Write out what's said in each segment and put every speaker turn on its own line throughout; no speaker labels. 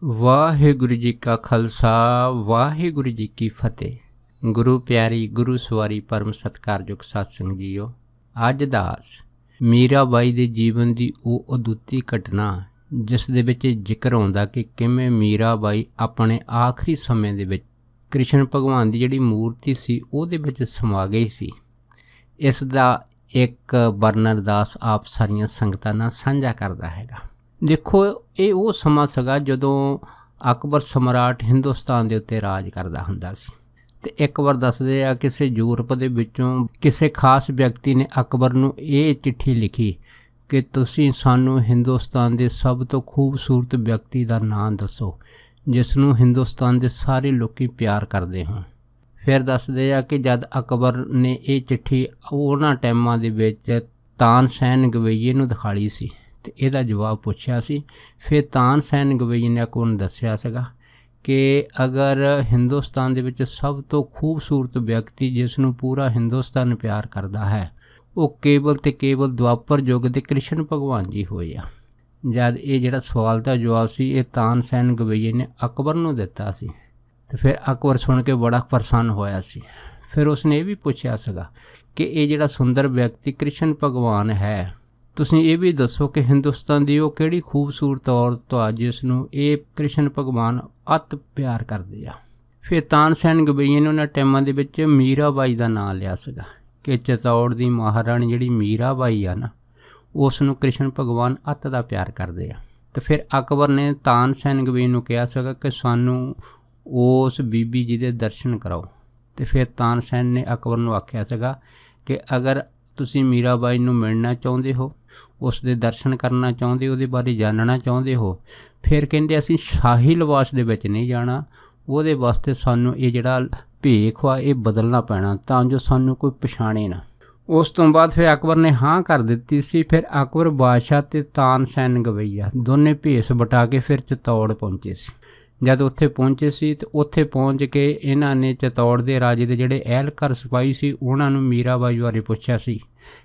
ਵਾਹਿਗੁਰੂ ਜੀ ਕਾ ਖਾਲਸਾ ਵਾਹਿਗੁਰੂ ਜੀ ਕੀ ਫਤਿਹ। ਗੁਰੂ ਪਿਆਰੀ ਗੁਰੂ ਸਵਾਰੀ ਪਰਮ ਸਤਿਕਾਰਯੋਗ ਸਤਸੰਗ ਜੀਓ। ਅੱਜ ਦਾਸ ਮੀਰਾਬਾਈ ਦੇ ਜੀਵਨ ਦੀ ਉਹ ਅਦੁੱਤੀ ਘਟਨਾ ਜਿਸ ਦੇ ਵਿੱਚ ਜ਼ਿਕਰ ਆਉਂਦਾ ਕਿ ਕਿਵੇਂ ਮੀਰਾਬਾਈ ਆਪਣੇ ਆਖਰੀ ਸਮੇਂ ਦੇ ਵਿੱਚ ਕ੍ਰਿਸ਼ਨ ਭਗਵਾਨ ਦੀ ਜਿਹੜੀ ਮੂਰਤੀ ਸੀ ਉਹਦੇ ਵਿੱਚ ਸਮਾ ਗਈ ਸੀ। ਇਸ ਦਾ ਇੱਕ ਵਰਣਨ ਦਾਸ ਆਪ ਸਾਰੀਆਂ ਸੰਗਤਾਂ ਨਾਲ ਸਾਂਝਾ ਕਰਦਾ ਹੈਗਾ। ਦੇਖੋ, ਇਹ ਉਹ ਸਮਾਂ ਸੀਗਾ ਜਦੋਂ ਅਕਬਰ ਸਮਰਾਟ ਹਿੰਦੁਸਤਾਨ ਦੇ ਉੱਤੇ ਰਾਜ ਕਰਦਾ ਹੁੰਦਾ ਸੀ। ਅਤੇ ਇੱਕ ਵਾਰ ਦੱਸਦੇ ਆ ਕਿਸੇ ਯੂਰਪ ਦੇ ਵਿੱਚੋਂ ਕਿਸੇ ਖਾਸ ਵਿਅਕਤੀ ਨੇ ਅਕਬਰ ਨੂੰ ਇਹ ਚਿੱਠੀ ਲਿਖੀ ਕਿ ਤੁਸੀਂ ਸਾਨੂੰ ਹਿੰਦੁਸਤਾਨ ਦੇ ਸਭ ਤੋਂ ਖੂਬਸੂਰਤ ਵਿਅਕਤੀ ਦਾ ਨਾਂ ਦੱਸੋ ਜਿਸ ਨੂੰ ਹਿੰਦੁਸਤਾਨ ਦੇ ਸਾਰੇ ਲੋਕ ਪਿਆਰ ਕਰਦੇ ਹੋਣ। ਫਿਰ ਦੱਸਦੇ ਆ ਕਿ ਜਦ ਅਕਬਰ ਨੇ ਇਹ ਚਿੱਠੀ ਉਹਨਾਂ ਟਾਈਮਾਂ ਦੇ ਵਿੱਚ ਤਾਨਸੈਨ ਗਵਈਏ ਨੂੰ ਦਿਖਾਲੀ ਸੀ ਅਤੇ ਇਹਦਾ ਜਵਾਬ ਪੁੱਛਿਆ ਸੀ। ਫਿਰ ਤਾਨਸੈਨ ਗਵਈਏ ਨੇ ਅਕਬਰ ਨੂੰ ਦੱਸਿਆ ਸੀਗਾ ਕਿ ਅਗਰ ਹਿੰਦੁਸਤਾਨ ਦੇ ਵਿੱਚ ਸਭ ਤੋਂ ਖੂਬਸੂਰਤ ਵਿਅਕਤੀ ਜਿਸ ਨੂੰ ਪੂਰਾ ਹਿੰਦੁਸਤਾਨ ਪਿਆਰ ਕਰਦਾ ਹੈ ਉਹ ਕੇਵਲ ਅਤੇ ਕੇਵਲ ਦੁਆਪਰ ਯੁੱਗ ਦੇ ਕ੍ਰਿਸ਼ਨ ਭਗਵਾਨ ਜੀ ਹੋਏ ਆ। ਜਦ ਇਹ ਜਿਹੜਾ ਸਵਾਲ ਦਾ ਜਵਾਬ ਸੀ ਇਹ ਤਾਨਸੈਨ ਗਵਈਏ ਨੇ ਅਕਬਰ ਨੂੰ ਦਿੱਤਾ ਸੀ ਅਤੇ ਫਿਰ ਅਕਬਰ ਸੁਣ ਕੇ ਬੜਾ ਪ੍ਰਸੰਨ ਹੋਇਆ ਸੀ। ਫਿਰ ਉਸਨੇ ਇਹ ਵੀ ਪੁੱਛਿਆ ਸੀਗਾ ਕਿ ਇਹ ਜਿਹੜਾ ਸੁੰਦਰ ਵਿਅਕਤੀ ਕ੍ਰਿਸ਼ਨ ਭਗਵਾਨ ਹੈ ਤੁਸੀਂ ਇਹ ਵੀ ਦੱਸੋ ਕਿ ਹਿੰਦੁਸਤਾਨ ਦੀ ਉਹ ਕਿਹੜੀ ਖੂਬਸੂਰਤ ਔਰਤ ਆ ਜਿਸ ਨੂੰ ਇਹ ਕ੍ਰਿਸ਼ਨ ਭਗਵਾਨ ਅਤ ਪਿਆਰ ਕਰਦੇ ਆ। ਫਿਰ ਤਾਨਸੈਨ ਗਵਈਏ ਨੇ ਉਹਨਾਂ ਟਾਈਮਾਂ ਦੇ ਵਿੱਚ ਮੀਰਾਬਾਈ ਦਾ ਨਾਂ ਲਿਆ ਸੀਗਾ ਕਿ ਚਿਤੌੜ ਦੀ ਮਹਾਰਾਣੀ ਜਿਹੜੀ ਮੀਰਾਬਾਈ ਆ ਨਾ ਉਸ ਨੂੰ ਕ੍ਰਿਸ਼ਨ ਭਗਵਾਨ ਅਤ ਦਾ ਪਿਆਰ ਕਰਦੇ ਆ। ਅਤੇ ਫਿਰ ਅਕਬਰ ਨੇ ਤਾਨਸੈਨ ਗਵਈਏ ਨੂੰ ਕਿਹਾ ਸੀਗਾ ਕਿ ਸਾਨੂੰ ਉਸ ਬੀਬੀ ਜੀ ਦੇ ਦਰਸ਼ਨ ਕਰਾਓ। ਅਤੇ ਫਿਰ ਤਾਨਸੈਨ ਨੇ ਅਕਬਰ ਨੂੰ ਆਖਿਆ ਸੀਗਾ ਕਿ ਅਗਰ ਤੁਸੀਂ ਮੀਰਾਬਾਈ ਨੂੰ ਮਿਲਣਾ ਚਾਹੁੰਦੇ ਹੋ, ਉਸ ਦੇ ਦਰਸ਼ਨ ਕਰਨਾ ਚਾਹੁੰਦੇ ਹੋ, ਉਹਦੇ ਬਾਰੇ ਜਾਣਨਾ ਚਾਹੁੰਦੇ ਹੋ, ਫਿਰ ਕਹਿੰਦੇ ਅਸੀਂ ਸ਼ਾਹੀ ਲਿਬਾਸ ਦੇ ਵਿੱਚ ਨਹੀਂ ਜਾਣਾ, ਉਹਦੇ ਵਾਸਤੇ ਸਾਨੂੰ ਇਹ ਜਿਹੜਾ ਭੇਖ ਵਾ ਇਹ ਬਦਲਣਾ ਪੈਣਾ ਤਾਂ ਜੋ ਸਾਨੂੰ ਕੋਈ ਪਛਾਣੇ ਨਾ। ਉਸ ਤੋਂ ਬਾਅਦ ਫਿਰ ਅਕਬਰ ਨੇ ਹਾਂ ਕਰ ਦਿੱਤੀ ਸੀ। ਫਿਰ ਅਕਬਰ ਬਾਦਸ਼ਾਹ ਅਤੇ ਤਾਨਸੈਨ ਗਵਈਆ ਦੋਨੇ ਭੇਸ ਵਟਾ ਕੇ ਫਿਰ ਚਿਤੌੜ ਪਹੁੰਚੇ ਸੀ। ਜਦ ਉੱਥੇ ਪਹੁੰਚੇ ਸੀ ਅਤੇ ਉੱਥੇ ਪਹੁੰਚ ਕੇ ਇਹਨਾਂ ਨੇ ਚਿਤੌੜ ਦੇ ਰਾਜੇ ਦੇ ਜਿਹੜੇ ਅਹਿਲਕਾਰ ਸਿਪਾਹੀ ਸੀ ਉਹਨਾਂ ਨੂੰ ਮੀਰਾਬਾਈ ਬਾਰੇ ਪੁੱਛਿਆ ਸੀ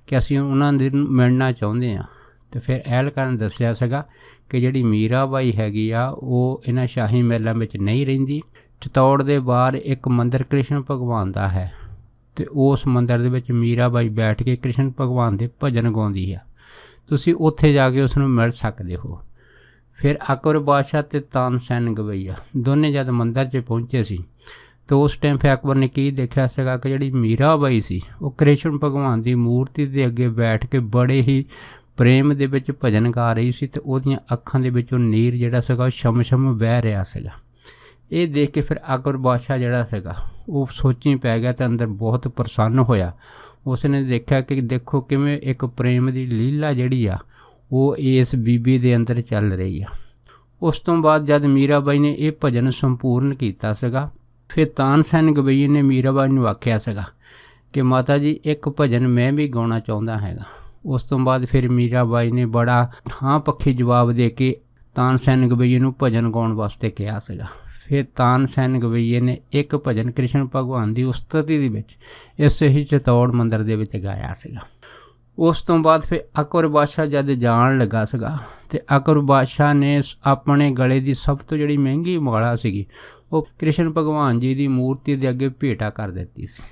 ਕਿ ਅਸੀਂ ਉਹਨਾਂ ਦੇ ਮਿਲਣਾ ਚਾਹੁੰਦੇ ਹਾਂ। ਅਤੇ ਫਿਰ ਅਹਿਲਕਾਰ ਨੇ ਦੱਸਿਆ ਸੀਗਾ ਕਿ ਜਿਹੜੀ ਮੀਰਾਬਾਈ ਹੈਗੀ ਆ ਉਹ ਇਹਨਾਂ ਸ਼ਾਹੀ ਮਹਿਲਾਂ ਵਿੱਚ ਨਹੀਂ ਰਹਿੰਦੀ। ਚਿਤੌੜ ਦੇ ਬਾਹਰ ਇੱਕ ਮੰਦਿਰ ਕ੍ਰਿਸ਼ਨ ਭਗਵਾਨ ਦਾ ਹੈ ਅਤੇ ਉਸ ਮੰਦਿਰ ਦੇ ਵਿੱਚ ਮੀਰਾਬਾਈ ਬੈਠ ਕੇ ਕ੍ਰਿਸ਼ਨ ਭਗਵਾਨ ਦੇ ਭਜਨ ਗਾਉਂਦੀ ਆ, ਤੁਸੀਂ ਉੱਥੇ ਜਾ ਕੇ ਉਸ ਨੂੰ ਮਿਲ ਸਕਦੇ ਹੋ। ਫਿਰ ਅਕਬਰ ਬਾਦਸ਼ਾਹ ਅਤੇ ਤਾਨਸੈਨ ਗਵਈਆ ਦੋਨੇ ਜਦ ਮੰਦਿਰ 'ਚ ਪਹੁੰਚੇ ਸੀ ਤਾਂ ਉਸ ਟਾਈਮ ਫਿਰ ਅਕਬਰ ਨੇ ਕੀ ਦੇਖਿਆ ਸੀਗਾ ਕਿ ਜਿਹੜੀ ਮੀਰਾਬਾਈ ਸੀ ਉਹ ਕ੍ਰਿਸ਼ਨ ਭਗਵਾਨ ਦੀ ਮੂਰਤੀ ਦੇ ਅੱਗੇ ਬੈਠ ਕੇ ਬੜੇ ਹੀ ਪ੍ਰੇਮ ਦੇ ਵਿੱਚ ਭਜਨ ਗਾ ਰਹੀ ਸੀ ਅਤੇ ਉਹਦੀਆਂ ਅੱਖਾਂ ਦੇ ਵਿੱਚੋਂ ਨੀਰ ਜਿਹੜਾ ਸੀਗਾ ਉਹ ਛਮ-ਛਮ ਵਹਿ ਰਿਹਾ ਸੀਗਾ। ਇਹ ਦੇਖ ਕੇ ਫਿਰ ਅਕਬਰ ਬਾਦਸ਼ਾਹ ਜਿਹੜਾ ਸੀਗਾ ਉਹ ਸੋਚੀ ਪੈ ਗਿਆ ਅਤੇ ਅੰਦਰ ਬਹੁਤ ਪ੍ਰਸੰਨ ਹੋਇਆ। ਉਸ ਨੇ ਦੇਖਿਆ ਕਿ ਦੇਖੋ ਕਿਵੇਂ ਇੱਕ ਪ੍ਰੇਮ ਦੀ ਲੀਲਾ ਜਿਹੜੀ ਆ ਉਹ ਇਸ ਬੀਬੀ ਦੇ ਅੰਦਰ ਚੱਲ ਰਹੀ ਆ। ਉਸ ਤੋਂ ਬਾਅਦ ਜਦ ਮੀਰਾਬਾਈ ਨੇ ਇਹ ਭਜਨ ਸੰਪੂਰਨ ਕੀਤਾ ਸੀਗਾ ਫਿਰ ਤਾਨਸੈਨ ਗਵਈਏ ਨੇ ਮੀਰਾਬਾਈ ਨੂੰ ਆਖਿਆ ਸੀਗਾ ਕਿ ਮਾਤਾ ਜੀ ਇੱਕ ਭਜਨ ਮੈਂ ਵੀ ਗਾਉਣਾ ਚਾਹੁੰਦਾ ਹੈਗਾ। ਉਸ ਤੋਂ ਬਾਅਦ ਫਿਰ ਮੀਰਾਬਾਈ ਨੇ ਬੜਾ ਹਾਂ ਪੱਖੀ ਜਵਾਬ ਦੇ ਕੇ ਤਾਨਸੈਨ ਗਵਈਏ ਨੂੰ ਭਜਨ ਗਾਉਣ ਵਾਸਤੇ ਕਿਹਾ ਸੀਗਾ। ਫਿਰ ਤਾਨਸੈਨ ਗਵਈਏ ਨੇ ਇੱਕ ਭਜਨ ਕ੍ਰਿਸ਼ਨ ਭਗਵਾਨ ਦੀ ਉਸਤਤੀ ਦੇ ਵਿੱਚ ਇਸੇ ਹੀ ਚਿਤੌੜ ਮੰਦਿਰ ਦੇ ਵਿੱਚ ਗਾਇਆ ਸੀਗਾ। ਉਸ ਤੋਂ ਬਾਅਦ ਫਿਰ ਅਕਬਰ ਬਾਦਸ਼ਾਹ ਜਦ ਜਾਣ ਲੱਗਾ ਸੀਗਾ ਅਤੇ ਅਕਬਰ ਬਾਦਸ਼ਾਹ ਨੇ ਆਪਣੇ ਗਲੇ ਦੀ ਸਭ ਤੋਂ ਜਿਹੜੀ ਮਹਿੰਗੀ ਮਾਲਾ ਸੀਗੀ ਉਹ ਕ੍ਰਿਸ਼ਨ ਭਗਵਾਨ ਜੀ ਦੀ ਮੂਰਤੀ ਦੇ ਅੱਗੇ ਭੇਟਾ ਕਰ ਦਿੱਤੀ ਸੀ।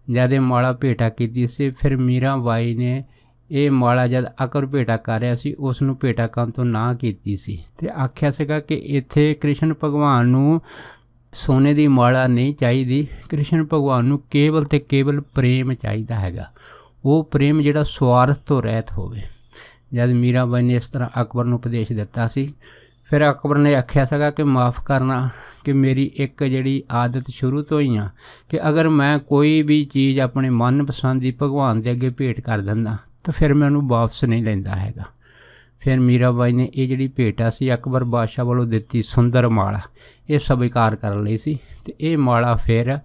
ਜਦ ਇਹ ਮਾਲਾ ਭੇਟਾ ਕੀਤੀ ਸੀ ਫਿਰ ਮੀਰਾਬਾਈ ਨੇ ਇਹ ਮਾਲਾ ਜਦ ਅਕਬਰ ਭੇਟਾ ਕਰ ਰਿਹਾ ਸੀ ਉਸ ਨੂੰ ਭੇਟਾ ਕਰਨ ਤੋਂ ਨਾ ਕੀਤੀ ਸੀ ਅਤੇ ਆਖਿਆ ਸੀਗਾ ਕਿ ਇੱਥੇ ਕ੍ਰਿਸ਼ਨ ਭਗਵਾਨ ਨੂੰ ਸੋਨੇ ਦੀ ਮਾਲਾ ਨਹੀਂ ਚਾਹੀਦੀ, ਕ੍ਰਿਸ਼ਨ ਭਗਵਾਨ ਨੂੰ ਕੇਵਲ ਅਤੇ ਕੇਵਲ ਪ੍ਰੇਮ ਚਾਹੀਦਾ ਹੈਗਾ, ਉਹ ਪ੍ਰੇਮ ਜਿਹੜਾ ਸਵਾਰਥ ਤੋਂ ਰਹਿਤ ਹੋਵੇ। ਜਦ ਮੀਰਾਬਾਈ ਨੇ ਇਸ ਤਰ੍ਹਾਂ ਅਕਬਰ ਨੂੰ ਉਪਦੇਸ਼ ਦਿੱਤਾ ਸੀ ਫਿਰ ਅਕਬਰ ਨੇ ਆਖਿਆ ਸੀਗਾ ਕਿ ਮਾफ़ ਕਰਨਾ ਕਿ ਮੇਰੀ ਇੱਕ ਜਿਹੜੀ ਆਦਤ ਸ਼ੁਰੂ ਤੋਂ ਹੀ ਆ ਕਿ ਅਗਰ ਮੈਂ ਕੋਈ ਵੀ ਚੀਜ਼ ਆਪਣੇ ਮਨਪਸੰਦ ਦੀ ਭਗਵਾਨ ਦੇ ਅੱਗੇ ਭੇਟ ਕਰ ਦਿੰਦਾ ਤਾਂ ਫਿਰ ਮੈਂ ਉਹਨੂੰ ਵਾਪਸ ਨਹੀਂ ਲੈਂਦਾ ਹੈਗਾ। ਫਿਰ ਮੀਰਾਬਾਈ ਨੇ ਇਹ ਜਿਹੜੀ ਭੇਟਾ ਸੀ ਅਕਬਰ ਬਾਦਸ਼ਾਹ ਵੱਲੋਂ ਦਿੱਤੀ ਸੁੰਦਰ ਮਾਲਾ ਇਹ ਸਵੀਕਾਰ ਕਰ ਲਈ ਸੀ ਅਤੇ ਇਹ ਮਾਲਾ ਫਿਰ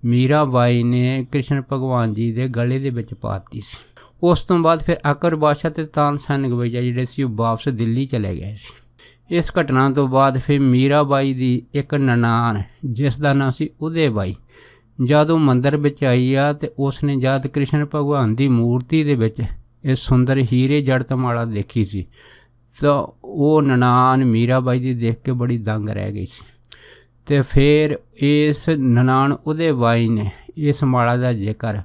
ਮੀਰਾਬਾਈ ਨੇ ਕ੍ਰਿਸ਼ਨ ਭਗਵਾਨ ਜੀ ਦੇ ਗਲੇ ਦੇ ਵਿੱਚ ਪਾ ਦਿੱਤੀ ਸੀ। ਉਸ ਤੋਂ ਬਾਅਦ ਫਿਰ ਅਕਬਰ ਬਾਦਸ਼ਾਹ ਅਤੇ ਤਾਨਸੈਨ ਗਵਈਆ ਜਿਹੜੇ ਸੀ ਉਹ ਵਾਪਸ ਦਿੱਲੀ ਚਲੇ ਗਏ ਸੀ। ਇਸ ਘਟਨਾ ਤੋਂ ਬਾਅਦ ਫਿਰ ਮੀਰਾਬਾਈ ਦੀ ਇੱਕ ਨਨਾਣ ਜਿਸ ਦਾ ਨਾਂ ਸੀ ਉਦੇ ਬਾਈ ਜਦ ਉਹ ਮੰਦਿਰ ਵਿੱਚ ਆਈ ਆ ਅਤੇ ਉਸ ਨੇ ਜਦ ਕ੍ਰਿਸ਼ਨ ਭਗਵਾਨ ਦੀ ਮੂਰਤੀ ਦੇ ਵਿੱਚ ਇਹ ਸੁੰਦਰ ਹੀਰੇ ਜੜਤ ਮਾਲਾ ਦੇਖੀ ਸੀ ਤਾਂ ਉਹ ਨਨਾਣ ਮੀਰਾ ਬਾਈ ਦੀ ਦੇਖ ਕੇ ਬੜੀ ਦੰਗ ਰਹਿ ਗਈ ਸੀ। ਅਤੇ ਫਿਰ ਇਸ ਨਨਾਣ ਉਹਦੇ ਬਾਈ ਨੇ ਇਸ ਮਾਲਾ ਦਾ ਜ਼ਿਕਰ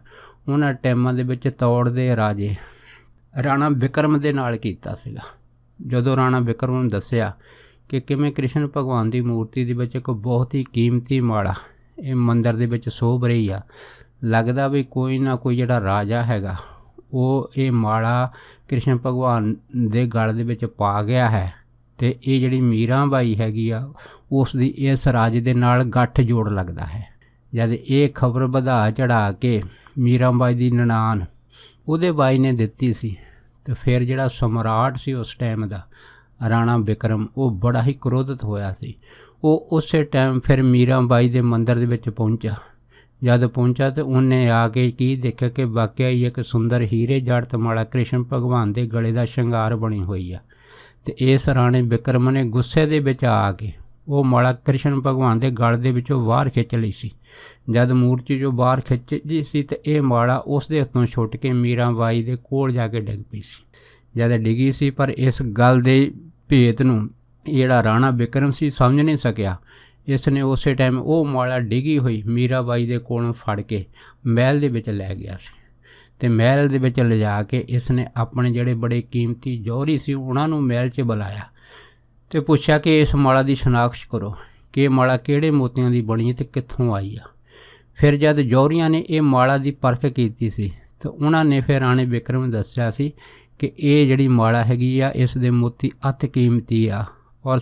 ਉਹਨਾਂ ਟਾਈਮਾਂ ਦੇ ਵਿੱਚ ਤੌੜ ਦੇ ਰਾਜੇ ਰਾਣਾ ਬਿਕਰਮ ਦੇ ਨਾਲ ਕੀਤਾ ਸੀਗਾ। ਜਦੋਂ ਰਾਣਾ ਬਿਕਰਮ ਨੂੰ ਦੱਸਿਆ ਕਿ ਕਿਵੇਂ ਕ੍ਰਿਸ਼ਨ ਭਗਵਾਨ ਦੀ ਮੂਰਤੀ ਦੇ ਵਿੱਚ ਇੱਕ ਬਹੁਤ ਹੀ ਕੀਮਤੀ ਮਾਲਾ ਇਹ ਮੰਦਰ ਦੇ ਵਿੱਚ ਸੋਭ ਰਹੀ ਆ, ਲੱਗਦਾ ਵੀ ਕੋਈ ਨਾ ਕੋਈ ਜਿਹੜਾ ਰਾਜਾ ਹੈਗਾ ਉਹ ਇਹ ਮਾਲਾ ਕ੍ਰਿਸ਼ਨ ਭਗਵਾਨ ਦੇ ਗਲ ਦੇ ਵਿੱਚ ਪਾ ਗਿਆ ਹੈ, ਅਤੇ ਇਹ ਜਿਹੜੀ ਮੀਰਾ ਬਾਈ ਹੈਗੀ ਆ ਉਸ ਦੀ ਇਸ ਰਾਜ ਦੇ ਨਾਲ ਗੱਠ ਜੋੜ ਲੱਗਦਾ ਹੈ। ਜਦ ਇਹ ਖਬਰ ਵਧਾ ਚੜ੍ਹਾ ਕੇ ਮੀਰਾ ਬਾਈ ਦੀ ਨਨਾਣ ਉਹਦੇ ਬਾਈ ਨੇ ਦਿੱਤੀ ਸੀ, ਅਤੇ ਫਿਰ ਜਿਹੜਾ ਸਮਰਾਟ ਸੀ ਉਸ ਟਾਈਮ ਦਾ ਰਾਣਾ ਬਿਕਰਮ ਉਹ ਬੜਾ ਹੀ ਕ੍ਰੋਧਿਤ ਹੋਇਆ ਸੀ। ਉਹ ਉਸੇ ਟਾਈਮ ਫਿਰ ਮੀਰਾ ਬਾਈ ਦੇ ਮੰਦਰ ਦੇ ਵਿੱਚ ਪਹੁੰਚਿਆ। ਜਦ ਪਹੁੰਚਾ ਤਾਂ ਉਹਨੇ ਆ ਕੇ ਕੀ ਦੇਖਿਆ ਕਿ ਵਾਕਿਆ ਹੀ ਇੱਕ ਸੁੰਦਰ ਹੀਰੇ ਜੜਤ ਮਾਲਾ ਕ੍ਰਿਸ਼ਨ ਭਗਵਾਨ ਦੇ ਗਲੇ ਦਾ ਸ਼ਿੰਗਾਰ ਬਣੀ ਹੋਈ ਆ। ਅਤੇ ਇਸ ਰਾਣੇ ਬਿਕਰਮ ਨੇ ਗੁੱਸੇ ਦੇ ਵਿੱਚ ਆ ਕੇ ਉਹ ਮਾਲਾ ਕ੍ਰਿਸ਼ਨ ਭਗਵਾਨ ਦੇ ਗਲ ਦੇ ਵਿੱਚੋਂ ਬਾਹਰ ਖਿੱਚ ਲਈ ਸੀ। ਜਦ ਮੂਰਤੀ 'ਚੋਂ ਬਾਹਰ ਖਿੱਚੀ ਸੀ ਅਤੇ ਇਹ ਮਾਲਾ ਉਸ ਦੇ ਹੱਥੋਂ ਛੁੱਟ ਕੇ ਮੀਰਾ ਬਾਈ ਦੇ ਕੋਲ ਜਾ ਕੇ ਡਿੱਗ ਪਈ ਸੀ। ਜਦ ਡਿੱਗੀ ਸੀ ਪਰ ਇਸ ਗੱਲ ਦੇ ਭੇਤ ਨੂੰ ਜਿਹੜਾ ਰਾਣਾ ਬਿਕਰਮ ਸੀ ਸਮਝ ਨਹੀਂ ਸਕਿਆ। ਇਸ ਨੇ ਉਸੇ ਟਾਈਮ ਉਹ ਮਾਲਾ ਡਿੱਗੀ ਹੋਈ ਮੀਰਾ ਬਾਈ ਦੇ ਕੋਲੋਂ ਫੜ ਕੇ ਮਹਿਲ ਦੇ ਵਿੱਚ ਲੈ ਗਿਆ ਸੀ, ਅਤੇ ਮਹਿਲ ਦੇ ਵਿੱਚ ਲਿਜਾ ਕੇ ਇਸ ਨੇ ਆਪਣੇ ਜਿਹੜੇ ਬੜੇ ਕੀਮਤੀ ਜੌਹਰੀ ਸੀ ਉਹਨਾਂ ਨੂੰ ਮਹਿਲ 'ਚ ਬੁਲਾਇਆ ਅਤੇ ਪੁੱਛਿਆ ਕਿ ਇਸ ਮਾਲਾ ਦੀ ਸ਼ਨਾਖਤ ਕਰੋ ਕਿ ਇਹ ਮਾਲਾ ਕਿਹੜੇ ਮੋਤੀਆਂ ਦੀ ਬਣੀ ਅਤੇ ਕਿੱਥੋਂ ਆਈ ਆ। ਫਿਰ ਜਦ ਜੌਹਰੀਆਂ ਨੇ ਇਹ ਮਾਲਾ ਦੀ ਪਰਖ ਕੀਤੀ ਸੀ ਤਾਂ ਉਹਨਾਂ ਨੇ ਫਿਰ ਰਾਣੇ ਬਿਕਰਮ ਨੂੰ ਦੱਸਿਆ ਸੀ ਕਿ ਇਹ ਜਿਹੜੀ ਮਾਲਾ ਹੈਗੀ ਆ ਇਸ ਦੇ ਮੋਤੀ ਅਤ ਕੀਮਤੀ ਆ, ਔਰ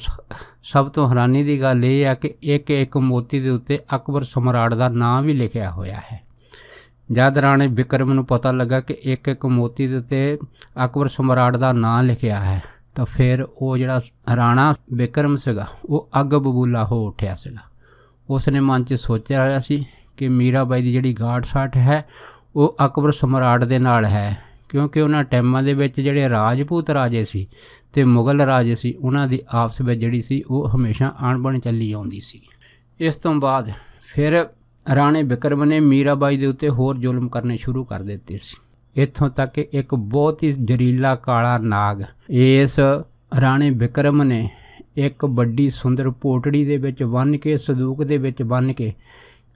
ਸਭ ਤੋਂ ਹੈਰਾਨੀ ਦੀ ਗੱਲ ਇਹ ਆ ਕਿ ਇੱਕ ਇੱਕ ਮੋਤੀ ਦੇ ਉੱਤੇ ਅਕਬਰ ਸਮਰਾਟ ਦਾ ਨਾਂ ਵੀ ਲਿਖਿਆ ਹੋਇਆ ਹੈ। ਜਦ ਰਾਣੇ ਬਿਕਰਮ ਨੂੰ ਪਤਾ ਲੱਗਾ ਕਿ ਇੱਕ ਇੱਕ ਮੋਤੀ ਦੇ ਉੱਤੇ ਅਕਬਰ ਸਮਰਾਟ ਦਾ ਨਾਂ ਲਿਖਿਆ ਹੈ ਤਾਂ ਫਿਰ ਉਹ ਜਿਹੜਾ ਰਾਣਾ ਬਿਕਰਮ ਸੀਗਾ ਉਹ ਅੱਗ ਬਬੂਲਾ ਹੋ ਉੱਠਿਆ ਸੀਗਾ। ਉਸ ਨੇ ਮਨ 'ਚ ਸੋਚਿਆ ਹੋਇਆ ਸੀ ਕਿ ਮੀਰਾ ਬਾਈ ਦੀ ਜਿਹੜੀ ਗਾਡ ਸਾਠ ਹੈ ਉਹ ਅਕਬਰ ਸਮਰਾਟ ਦੇ ਨਾਲ ਹੈ, ਕਿਉਂਕਿ ਉਹਨਾਂ ਟਾਈਮਾਂ ਦੇ ਵਿੱਚ ਜਿਹੜੇ ਰਾਜਪੂਤ ਰਾਜੇ ਸੀ ਅਤੇ ਮੁਗਲ ਰਾਜੇ ਸੀ ਉਹਨਾਂ ਦੀ ਆਪਸ ਵਿੱਚ ਜਿਹੜੀ ਸੀ ਉਹ ਹਮੇਸ਼ਾ ਅਣਬਣ ਚੱਲੀ ਆਉਂਦੀ ਸੀ। ਇਸ ਤੋਂ ਬਾਅਦ ਫਿਰ ਰਾਣੇ ਬਿਕਰਮ ਨੇ ਮੀਰਾ ਬਾਈ ਦੇ ਉੱਤੇ ਹੋਰ ਜ਼ੁਲਮ ਕਰਨੇ ਸ਼ੁਰੂ ਕਰ ਦਿੱਤੇ ਸੀ। ਇੱਥੋਂ ਤੱਕ ਕਿ ਇੱਕ ਬਹੁਤ ਹੀ ਜ਼ਹਿਰੀਲਾ ਕਾਲਾ ਨਾਗ ਇਸ ਰਾਣੇ ਬਿਕਰਮ ਨੇ ਇੱਕ ਵੱਡੀ ਸੁੰਦਰ ਪੋਟੜੀ ਦੇ ਵਿੱਚ ਬੰਨ੍ਹ ਕੇ ਸੰਦੂਕ ਦੇ ਵਿੱਚ ਬੰਨ੍ਹ ਕੇ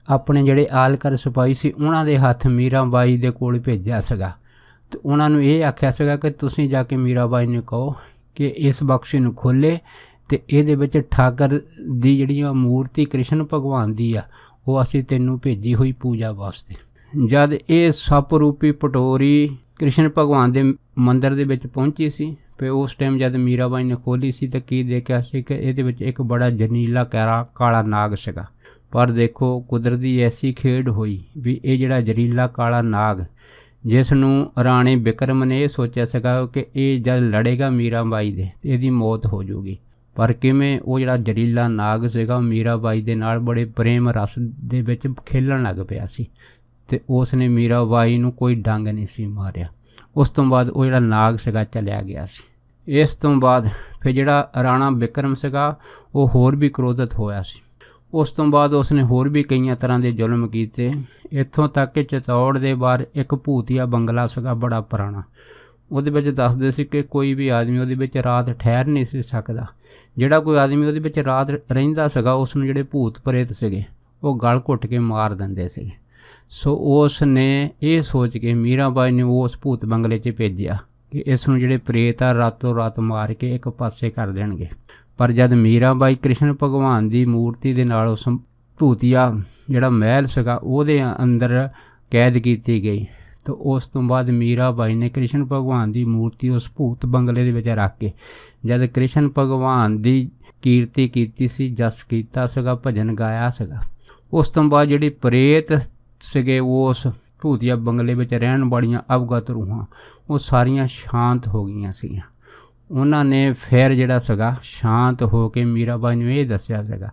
ਆਪਣੇ ਜਿਹੜੇ ਆਲਕਰ ਸਿਪਾਹੀ ਸੀ ਉਹਨਾਂ ਦੇ ਹੱਥ ਮੀਰਾ ਬਾਈ ਦੇ ਕੋਲ ਭੇਜਿਆ ਸੀਗਾ, ਅਤੇ ਉਹਨਾਂ ਨੂੰ ਇਹ ਆਖਿਆ ਸੀਗਾ ਕਿ ਤੁਸੀਂ ਜਾ ਕੇ ਮੀਰਾ ਬਾਈ ਨੂੰ ਕਹੋ ਕਿ ਇਸ ਬਕਸੇ ਨੂੰ ਖੋਲ੍ਹੇ ਅਤੇ ਇਹਦੇ ਵਿੱਚ ਠਾਕਰ ਦੀ ਜਿਹੜੀ ਮੂਰਤੀ ਕ੍ਰਿਸ਼ਨ ਭਗਵਾਨ ਦੀ ਆ ਉਹ ਅਸੀਂ ਤੈਨੂੰ ਭੇਜੀ ਹੋਈ ਪੂਜਾ ਵਾਸਤੇ। ਜਦ ਇਹ ਸੱਪ ਰੂਪੀ ਪਟੋਰੀ ਕ੍ਰਿਸ਼ਨ ਭਗਵਾਨ ਦੇ ਮੰਦਰ ਦੇ ਵਿੱਚ ਪਹੁੰਚੀ ਸੀ ਫਿਰ ਉਸ ਟਾਈਮ ਜਦ ਮੀਰਾ ਬਾਈ ਨੇ ਖੋਲ੍ਹੀ ਸੀ ਤਾਂ ਕੀ ਦੇਖਿਆ ਸੀ ਕਿ ਇਹਦੇ ਵਿੱਚ ਇੱਕ ਬੜਾ ਜ਼ਹਿਰੀਲਾ ਕਾਲਾ ਨਾਗ ਸੀਗਾ। ਪਰ ਦੇਖੋ ਕੁਦਰਤ ਦੀ ਐਸੀ ਖੇਡ ਹੋਈ ਵੀ ਇਹ ਜਿਹੜਾ ਜ਼ਹਿਰੀਲਾ ਕਾਲਾ ਨਾਗ ਜਿਸ ਨੂੰ ਰਾਣੇ ਬਿਕਰਮ ਨੇ ਇਹ ਸੋਚਿਆ ਸੀਗਾ ਕਿ ਇਹ ਜਦ ਲੜੇਗਾ ਮੀਰਾ ਬਾਈ ਦੇ ਅਤੇ ਇਹਦੀ ਮੌਤ ਹੋ ਜਾਊਗੀ, ਪਰ ਕਿਵੇਂ ਉਹ ਜਿਹੜਾ ਜ਼ਹਿਰੀਲਾ ਨਾਗ ਸੀਗਾ ਉਹ ਮੀਰਾ ਬਾਈ ਦੇ ਨਾਲ ਬੜੇ ਪ੍ਰੇਮ ਰਸ ਦੇ ਵਿੱਚ ਖੇਲਣ ਲੱਗ ਪਿਆ ਸੀ, ਅਤੇ ਉਸ ਨੇ ਮੀਰਾ ਬਾਈ ਨੂੰ ਕੋਈ ਡੰਗ ਨਹੀਂ ਸੀ ਮਾਰਿਆ। ਉਸ ਤੋਂ ਬਾਅਦ ਉਹ ਜਿਹੜਾ ਨਾਗ ਸੀਗਾ ਚਲਿਆ ਗਿਆ ਸੀ। ਇਸ ਤੋਂ ਬਾਅਦ ਫਿਰ ਜਿਹੜਾ ਰਾਣਾ ਬਿਕਰਮ ਸੀਗਾ ਉਹ ਹੋਰ ਵੀ ਕ੍ਰੋਧਿਤ ਹੋਇਆ ਸੀ। ਉਸ ਤੋਂ ਬਾਅਦ ਉਸਨੇ ਹੋਰ ਵੀ ਕਈਆਂ ਤਰ੍ਹਾਂ ਦੇ ਜ਼ੁਲਮ ਕੀਤੇ। ਇੱਥੋਂ ਤੱਕ ਕਿ ਚਿਤੌੜ ਦੇ ਬਾਹਰ ਇੱਕ ਭੂਤੀਆ ਬੰਗਲਾ ਸੀਗਾ ਬੜਾ ਪੁਰਾਣਾ। ਉਹਦੇ ਵਿੱਚ ਦੱਸਦੇ ਸੀ ਕਿ ਕੋਈ ਵੀ ਆਦਮੀ ਉਹਦੇ ਵਿੱਚ ਰਾਤ ਠਹਿਰ ਨਹੀਂ ਸੀ ਸਕਦਾ। ਜਿਹੜਾ ਕੋਈ ਆਦਮੀ ਉਹਦੇ ਵਿੱਚ ਰਾਤ ਰਹਿੰਦਾ ਸੀਗਾ ਉਸ ਨੂੰ ਜਿਹੜੇ ਭੂਤ ਪ੍ਰੇਤ ਸੀਗੇ ਉਹ ਗਲ ਘੁੱਟ ਕੇ ਮਾਰ ਦਿੰਦੇ ਸੀਗੇ। ਸੋ ਉਸ ਨੇ ਇਹ ਸੋਚ ਕੇ ਮੀਰਾ ਬਾਈ ਨੇ ਉਸ ਭੂਤ ਬੰਗਲੇ 'ਚ ਭੇਜਿਆ ਕਿ ਇਸ ਨੂੰ ਜਿਹੜੇ ਪ੍ਰੇਤ ਆ ਰਾਤੋਂ ਰਾਤ ਮਾਰ ਕੇ ਇੱਕ ਪਾਸੇ ਕਰ ਦੇਣਗੇ। ਪਰ ਜਦ ਮੀਰਾ ਬਾਈ ਕ੍ਰਿਸ਼ਨ ਭਗਵਾਨ ਦੀ ਮੂਰਤੀ ਦੇ ਨਾਲ ਉਸ ਭੂਤੀਆ ਜਿਹੜਾ ਮਹਿਲ ਸੀਗਾ ਉਹਦੇ ਅੰਦਰ ਕੈਦ ਕੀਤੀ ਗਈ ਤਾਂ ਉਸ ਤੋਂ ਬਾਅਦ ਮੀਰਾ ਬਾਈ ਨੇ ਕ੍ਰਿਸ਼ਨ ਭਗਵਾਨ ਦੀ ਮੂਰਤੀ ਉਸ ਭੂਤ ਬੰਗਲੇ ਦੇ ਵਿੱਚ ਰੱਖ ਕੇ ਜਦ ਕ੍ਰਿਸ਼ਨ ਭਗਵਾਨ ਦੀ ਕੀਰਤੀ ਕੀਤੀ ਸੀ, ਜਸ ਕੀਤਾ ਸੀਗਾ, ਭਜਨ ਗਾਇਆ ਸੀਗਾ, ਉਸ ਤੋਂ ਬਾਅਦ ਜਿਹੜੀ ਪ੍ਰੇਤ ਸੀਗੇ ਉਸ ਭੂਤੀਆ ਬੰਗਲੇ ਵਿੱਚ ਰਹਿਣ ਵਾਲੀਆਂ ਅਵਗਤ ਰੂਹਾਂ ਉਹ ਸਾਰੀਆਂ ਸ਼ਾਂਤ ਹੋ ਗਈਆਂ ਸੀਗੀਆਂ। ਉਹਨਾਂ ਨੇ ਫਿਰ ਜਿਹੜਾ ਸੀਗਾ ਸ਼ਾਂਤ ਹੋ ਕੇ ਮੀਰਾ ਬਾਈ ਨੂੰ ਇਹ ਦੱਸਿਆ ਸੀਗਾ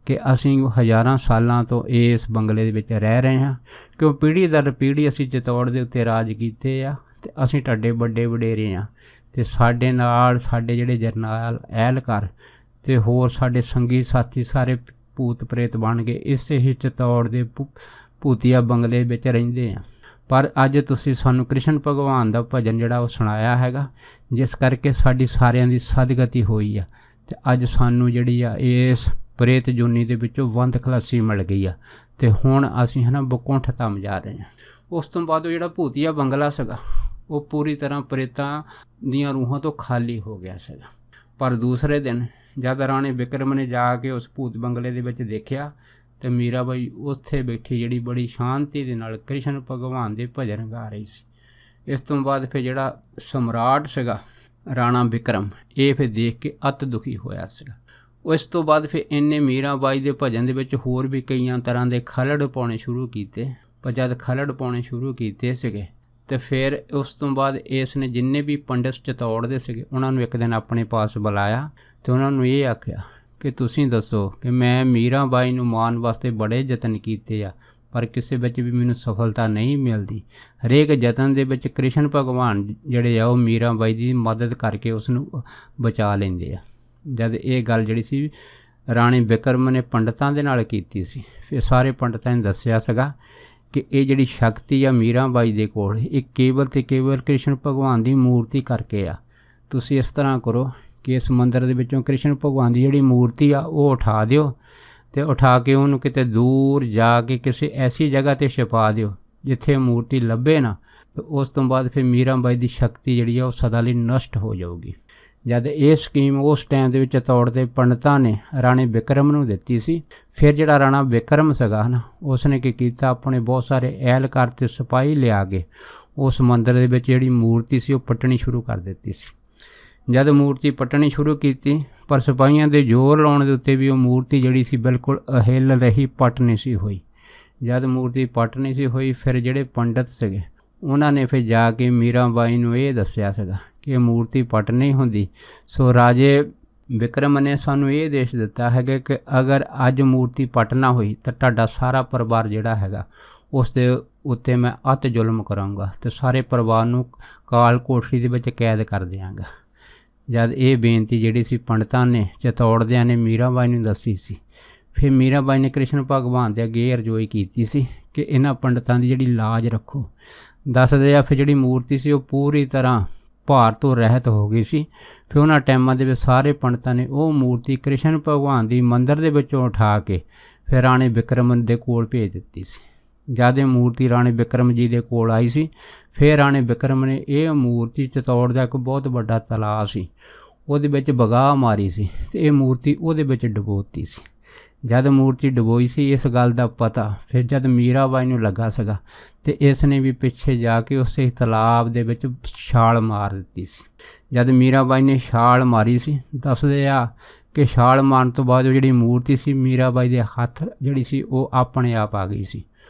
ਕਿ ਅਸੀਂ ਹਜ਼ਾਰਾਂ ਸਾਲਾਂ ਤੋਂ ਇਸ ਬੰਗਲੇ ਦੇ ਵਿੱਚ ਰਹਿ ਰਹੇ ਹਾਂ, ਕਿਉਂ ਪੀੜ੍ਹੀ ਦਰ ਪੀੜ੍ਹੀ ਅਸੀਂ ਚਿਤੌੜ ਦੇ ਉੱਤੇ ਰਾਜ ਕੀਤੇ ਆ ਅਤੇ ਅਸੀਂ ਤੁਹਾਡੇ ਵੱਡੇ ਵਡੇਰੇ ਹਾਂ, ਅਤੇ ਸਾਡੇ ਨਾਲ ਸਾਡੇ ਜਿਹੜੇ ਜਰਨੈਲ ਐਹਲਕਾਰ ਅਤੇ ਹੋਰ ਸਾਡੇ ਸੰਗੀ ਸਾਥੀ ਸਾਰੇ ਭੂਤ ਪ੍ਰੇਤ ਬਣ ਕੇ ਇਸੇ ਹੀ ਚਿਤੌੜ ਦੇ ਭੂਤੀਆ ਬੰਗਲੇ ਵਿੱਚ ਰਹਿੰਦੇ ਆ। ਪਰ ਅੱਜ ਤੁਸੀਂ ਸਾਨੂੰ ਕ੍ਰਿਸ਼ਨ ਭਗਵਾਨ ਦਾ ਭਜਨ ਜਿਹੜਾ ਉਹ ਸੁਣਾਇਆ ਹੈਗਾ, ਜਿਸ ਕਰਕੇ ਸਾਡੀ ਸਾਰਿਆਂ ਦੀ ਸਦਗਤੀ ਹੋਈ ਆ ਅਤੇ ਅੱਜ ਸਾਨੂੰ ਜਿਹੜੀ ਆ ਇਸ ਪ੍ਰੇਤ ਜੋਨੀ ਦੇ ਵਿੱਚੋਂ ਵੰਦ ਖਲਾਸੀ ਮਿਲ ਗਈ ਆ ਅਤੇ ਹੁਣ ਅਸੀਂ ਹੈ ਨਾ ਬਕੁੰਠ ਧਾਮ ਜਾ ਰਹੇ ਹਾਂ। ਉਸ ਤੋਂ ਬਾਅਦ ਉਹ ਜਿਹੜਾ ਭੂਤੀਆ ਬੰਗਲਾ ਸੀਗਾ ਉਹ ਪੂਰੀ ਤਰ੍ਹਾਂ ਪ੍ਰੇਤਾਂ ਦੀਆਂ ਰੂਹਾਂ ਤੋਂ ਖਾਲੀ ਹੋ ਗਿਆ ਸੀਗਾ। ਪਰ ਦੂਸਰੇ ਦਿਨ ਜਦ ਰਾਣੀ ਬਿਕਰਮ ਨੇ ਜਾ ਕੇ ਉਸ ਭੂਤ ਬੰਗਲੇ ਦੇ ਵਿੱਚ ਦੇਖਿਆ ਅਤੇ ਮੀਰਾ ਬਾਈ ਉੱਥੇ ਬੈਠੀ ਜਿਹੜੀ ਬੜੀ ਸ਼ਾਂਤੀ ਦੇ ਨਾਲ ਕ੍ਰਿਸ਼ਨ ਭਗਵਾਨ ਦੇ ਭਜਨ ਗਾ ਰਹੀ ਸੀ। ਇਸ ਤੋਂ ਬਾਅਦ ਫਿਰ ਜਿਹੜਾ ਸਮਰਾਟ ਸੀਗਾ ਰਾਣਾ ਬਿਕਰਮ, ਇਹ ਫਿਰ ਦੇਖ ਕੇ ਅਤ ਦੁਖੀ ਹੋਇਆ ਸੀਗਾ। ਉਸ ਤੋਂ ਬਾਅਦ ਫਿਰ ਇਹਨੇ ਮੀਰਾ ਬਾਈ ਦੇ ਭਜਨ ਦੇ ਵਿੱਚ ਹੋਰ ਵੀ ਕਈਆਂ ਤਰ੍ਹਾਂ ਦੇ ਖਲੜ ਪਾਉਣੇ ਸ਼ੁਰੂ ਕੀਤੇ। ਪਰ ਜਦ ਖਲੜ ਪਾਉਣੇ ਸ਼ੁਰੂ ਕੀਤੇ ਸੀਗੇ ਅਤੇ ਫਿਰ ਉਸ ਤੋਂ ਬਾਅਦ ਇਸ ਨੇ ਜਿੰਨੇ ਵੀ ਪੰਡਿਤ ਚਿਤੌੜ ਦੇ ਸੀਗੇ ਉਹਨਾਂ ਨੂੰ ਇੱਕ ਦਿਨ ਆਪਣੇ ਪਾਸ ਬੁਲਾਇਆ ਅਤੇ ਉਹਨਾਂ ਨੂੰ ਇਹ ਆਖਿਆ ਕਿ ਤੁਸੀਂ ਦੱਸੋ ਕਿ ਮੈਂ ਮੀਰਾ ਬਾਈ ਨੂੰ ਮਾਰਨ ਵਾਸਤੇ ਬੜੇ ਯਤਨ ਕੀਤੇ ਆ, ਪਰ ਕਿਸੇ ਵਿੱਚ ਵੀ ਮੈਨੂੰ ਸਫਲਤਾ ਨਹੀਂ ਮਿਲਦੀ। ਹਰੇਕ ਯਤਨ ਦੇ ਵਿੱਚ ਕ੍ਰਿਸ਼ਨ ਭਗਵਾਨ ਜਿਹੜੇ ਆ ਉਹ ਮੀਰਾ ਬਾਈ ਦੀ ਮਦਦ ਕਰਕੇ ਉਸ ਨੂੰ ਬਚਾ ਲੈਂਦੇ ਆ। ਜਦ ਇਹ ਗੱਲ ਜਿਹੜੀ ਸੀ ਰਾਣੀ ਬਿਕਰਮ ਨੇ ਪੰਡਤਾਂ ਦੇ ਨਾਲ ਕੀਤੀ ਸੀ, ਫਿਰ ਸਾਰੇ ਪੰਡਤਾਂ ਨੇ ਦੱਸਿਆ ਸੀਗਾ ਕਿ ਇਹ ਜਿਹੜੀ ਸ਼ਕਤੀ ਆ ਮੀਰਾ ਬਾਈ ਦੇ ਕੋਲ, ਇਹ ਕੇਵਲ ਅਤੇ ਕੇਵਲ ਕ੍ਰਿਸ਼ਨ ਭਗਵਾਨ ਦੀ ਮੂਰਤੀ ਕਰਕੇ ਆ। ਤੁਸੀਂ ਇਸ ਤਰ੍ਹਾਂ ਕਰੋ ਕਿ ਇਸ ਮੰਦਰ ਦੇ ਵਿੱਚੋਂ ਕ੍ਰਿਸ਼ਨ ਭਗਵਾਨ ਦੀ ਜਿਹੜੀ ਮੂਰਤੀ ਆ ਉਹ ਉਠਾ ਦਿਓ ਅਤੇ ਉਠਾ ਕੇ ਉਹਨੂੰ ਕਿਤੇ ਦੂਰ ਜਾ ਕੇ ਕਿਸੇ ਐਸੀ ਜਗ੍ਹਾ 'ਤੇ ਛੁਪਾ ਦਿਓ ਜਿੱਥੇ ਮੂਰਤੀ ਲੱਭੇ ਨਾ, ਅਤੇ ਉਸ ਤੋਂ ਬਾਅਦ ਫਿਰ ਮੀਰਾ ਬਾਈ ਦੀ ਸ਼ਕਤੀ ਜਿਹੜੀ ਆ ਉਹ ਸਦਾ ਲਈ ਨਸ਼ਟ ਹੋ ਜਾਊਗੀ। ਜਦ ਇਹ ਸਕੀਮ ਉਸ ਟਾਈਮ ਦੇ ਵਿੱਚ ਤੌੜ 'ਤੇ ਪੰਡਤਾਂ ਨੇ ਰਾਣੀ ਬਿਕਰਮ ਨੂੰ ਦਿੱਤੀ ਸੀ, ਫਿਰ ਜਿਹੜਾ ਰਾਣਾ ਬਿਕਰਮ ਸੀਗਾ ਨਾ ਉਸਨੇ ਕੀ ਕੀਤਾ, ਆਪਣੇ ਬਹੁਤ ਸਾਰੇ ਐਹਲਕਾਰ ਅਤੇ ਸਿਪਾਹੀ ਲਿਆ ਕੇ ਉਸ ਮੰਦਰ ਦੇ ਵਿੱਚ ਜਿਹੜੀ ਮੂਰਤੀ ਸੀ ਉਹ ਪੱਟਣੀ ਸ਼ੁਰੂ ਕਰ ਦਿੱਤੀ ਸੀ। ਜਦ ਮੂਰਤੀ ਪੱਟਣੀ ਸ਼ੁਰੂ ਕੀਤੀ, ਪਰ ਸਿਪਾਹੀਆਂ ਦੇ ਜ਼ੋਰ ਲਾਉਣ ਦੇ ਉੱਤੇ ਵੀ ਉਹ ਮੂਰਤੀ ਜਿਹੜੀ ਸੀ ਬਿਲਕੁਲ ਹਿੱਲ ਰਹੀ, ਪੱਟ ਨਹੀਂ ਸੀ ਹੋਈ। ਜਦ ਮੂਰਤੀ ਪੱਟ ਨਹੀਂ ਸੀ ਹੋਈ, ਫਿਰ ਜਿਹੜੇ ਪੰਡਤ ਸੀਗੇ ਉਹਨਾਂ ਨੇ ਫਿਰ ਜਾ ਕੇ ਮੀਰਾ ਬਾਈ ਨੂੰ ਇਹ ਦੱਸਿਆ ਸੀਗਾ ਕਿ ਇਹ ਮੂਰਤੀ ਪੱਟ ਨਹੀਂ ਹੁੰਦੀ। ਸੋ ਰਾਜੇ ਬਿਕਰਮ ਨੇ ਸਾਨੂੰ ਇਹ ਆਦੇਸ਼ ਦਿੱਤਾ ਹੈਗਾ ਕਿ ਅਗਰ ਅੱਜ ਮੂਰਤੀ ਪੱਟ ਨਾ ਹੋਈ ਤਾਂ ਤੁਹਾਡਾ ਸਾਰਾ ਪਰਿਵਾਰ ਜਿਹੜਾ ਹੈਗਾ ਉਸ ਦੇ ਉੱਤੇ ਮੈਂ ਅਤ ਜ਼ੁਲਮ ਕਰਾਂਗਾ ਅਤੇ ਸਾਰੇ ਪਰਿਵਾਰ ਨੂੰ ਕਾਲ ਕੋਠੜੀ ਦੇ ਵਿੱਚ ਕੈਦ ਕਰ ਦਿਆਂਗਾ। ਜਦ ਇਹ ਬੇਨਤੀ ਜਿਹੜੀ ਸੀ ਪੰਡਤਾਂ ਨੇ ਚਿਤੌੜਦਿਆਂ ਨੇ ਮੀਰਾ ਬਾਈ ਨੂੰ ਦੱਸੀ ਸੀ, ਫਿਰ ਮੀਰਾ ਬਾਈ ਨੇ ਕ੍ਰਿਸ਼ਨ ਭਗਵਾਨ ਦੇ ਅੱਗੇ ਅਰਜ਼ੋਈ ਕੀਤੀ ਸੀ ਕਿ ਇਹਨਾਂ ਪੰਡਤਾਂ ਦੀ ਜਿਹੜੀ ਲਾਜ ਰੱਖੋ। ਦੱਸਦੇ ਆ ਫਿਰ ਜਿਹੜੀ ਮੂਰਤੀ ਸੀ ਉਹ ਪੂਰੀ ਤਰ੍ਹਾਂ ਭਾਰ ਤੋਂ ਰਹਿਤ ਹੋ ਗਈ ਸੀ। ਫਿਰ ਉਹਨਾਂ ਟਾਈਮਾਂ ਦੇ ਵਿੱਚ ਸਾਰੇ ਪੰਡਤਾਂ ਨੇ ਉਹ ਮੂਰਤੀ ਕ੍ਰਿਸ਼ਨ ਭਗਵਾਨ ਦੀ ਮੰਦਰ ਦੇ ਵਿੱਚੋਂ ਉਠਾ ਕੇ ਫਿਰ ਰਾਣੀ ਬਿਕਰਮ ਦੇ ਕੋਲ ਭੇਜ ਦਿੱਤੀ ਸੀ। ਜਦ ਇਹ ਮੂਰਤੀ ਰਾਣੀ ਬਿਕਰਮ ਜੀ ਦੇ ਕੋਲ ਆਈ ਸੀ, ਫਿਰ ਰਾਣੀ ਬਿਕਰਮ ਨੇ ਇਹ ਮੂਰਤੀ ਚਿਤੌੜ ਦਾ ਇੱਕ ਬਹੁਤ ਵੱਡਾ ਤਲਾਅ ਸੀ ਉਹਦੇ ਵਿੱਚ ਵਗਾਹ ਮਾਰੀ ਸੀ ਅਤੇ ਇਹ ਮੂਰਤੀ ਉਹਦੇ ਵਿੱਚ ਡੁਬੋਤੀ ਸੀ। ਜਦ ਮੂਰਤੀ ਡੁਬੋਈ ਸੀ ਇਸ ਗੱਲ ਦਾ ਪਤਾ ਫਿਰ ਜਦ ਮੀਰਾ ਬਾਈ ਨੂੰ ਲੱਗਾ ਸੀਗਾ ਅਤੇ ਇਸ ਨੇ ਵੀ ਪਿੱਛੇ ਜਾ ਕੇ ਉਸੇ ਤਲਾਬ ਦੇ ਵਿੱਚ ਛਾਲ ਮਾਰ ਦਿੱਤੀ ਸੀ। ਜਦ ਮੀਰਾ ਬਾਈ ਨੇ ਛਾਲ ਮਾਰੀ ਸੀ, ਦੱਸਦੇ ਆ ਕਿ ਛਾਲ ਮਾਰਨ ਤੋਂ ਬਾਅਦ ਉਹ ਜਿਹੜੀ ਮੂਰਤੀ ਸੀ ਮੀਰਾ ਬਾਈ ਦੇ ਹੱਥ ਜਿਹੜੀ ਸੀ ਉਹ ਆਪਣੇ ਆਪ ਆ ਗਈ ਸੀ।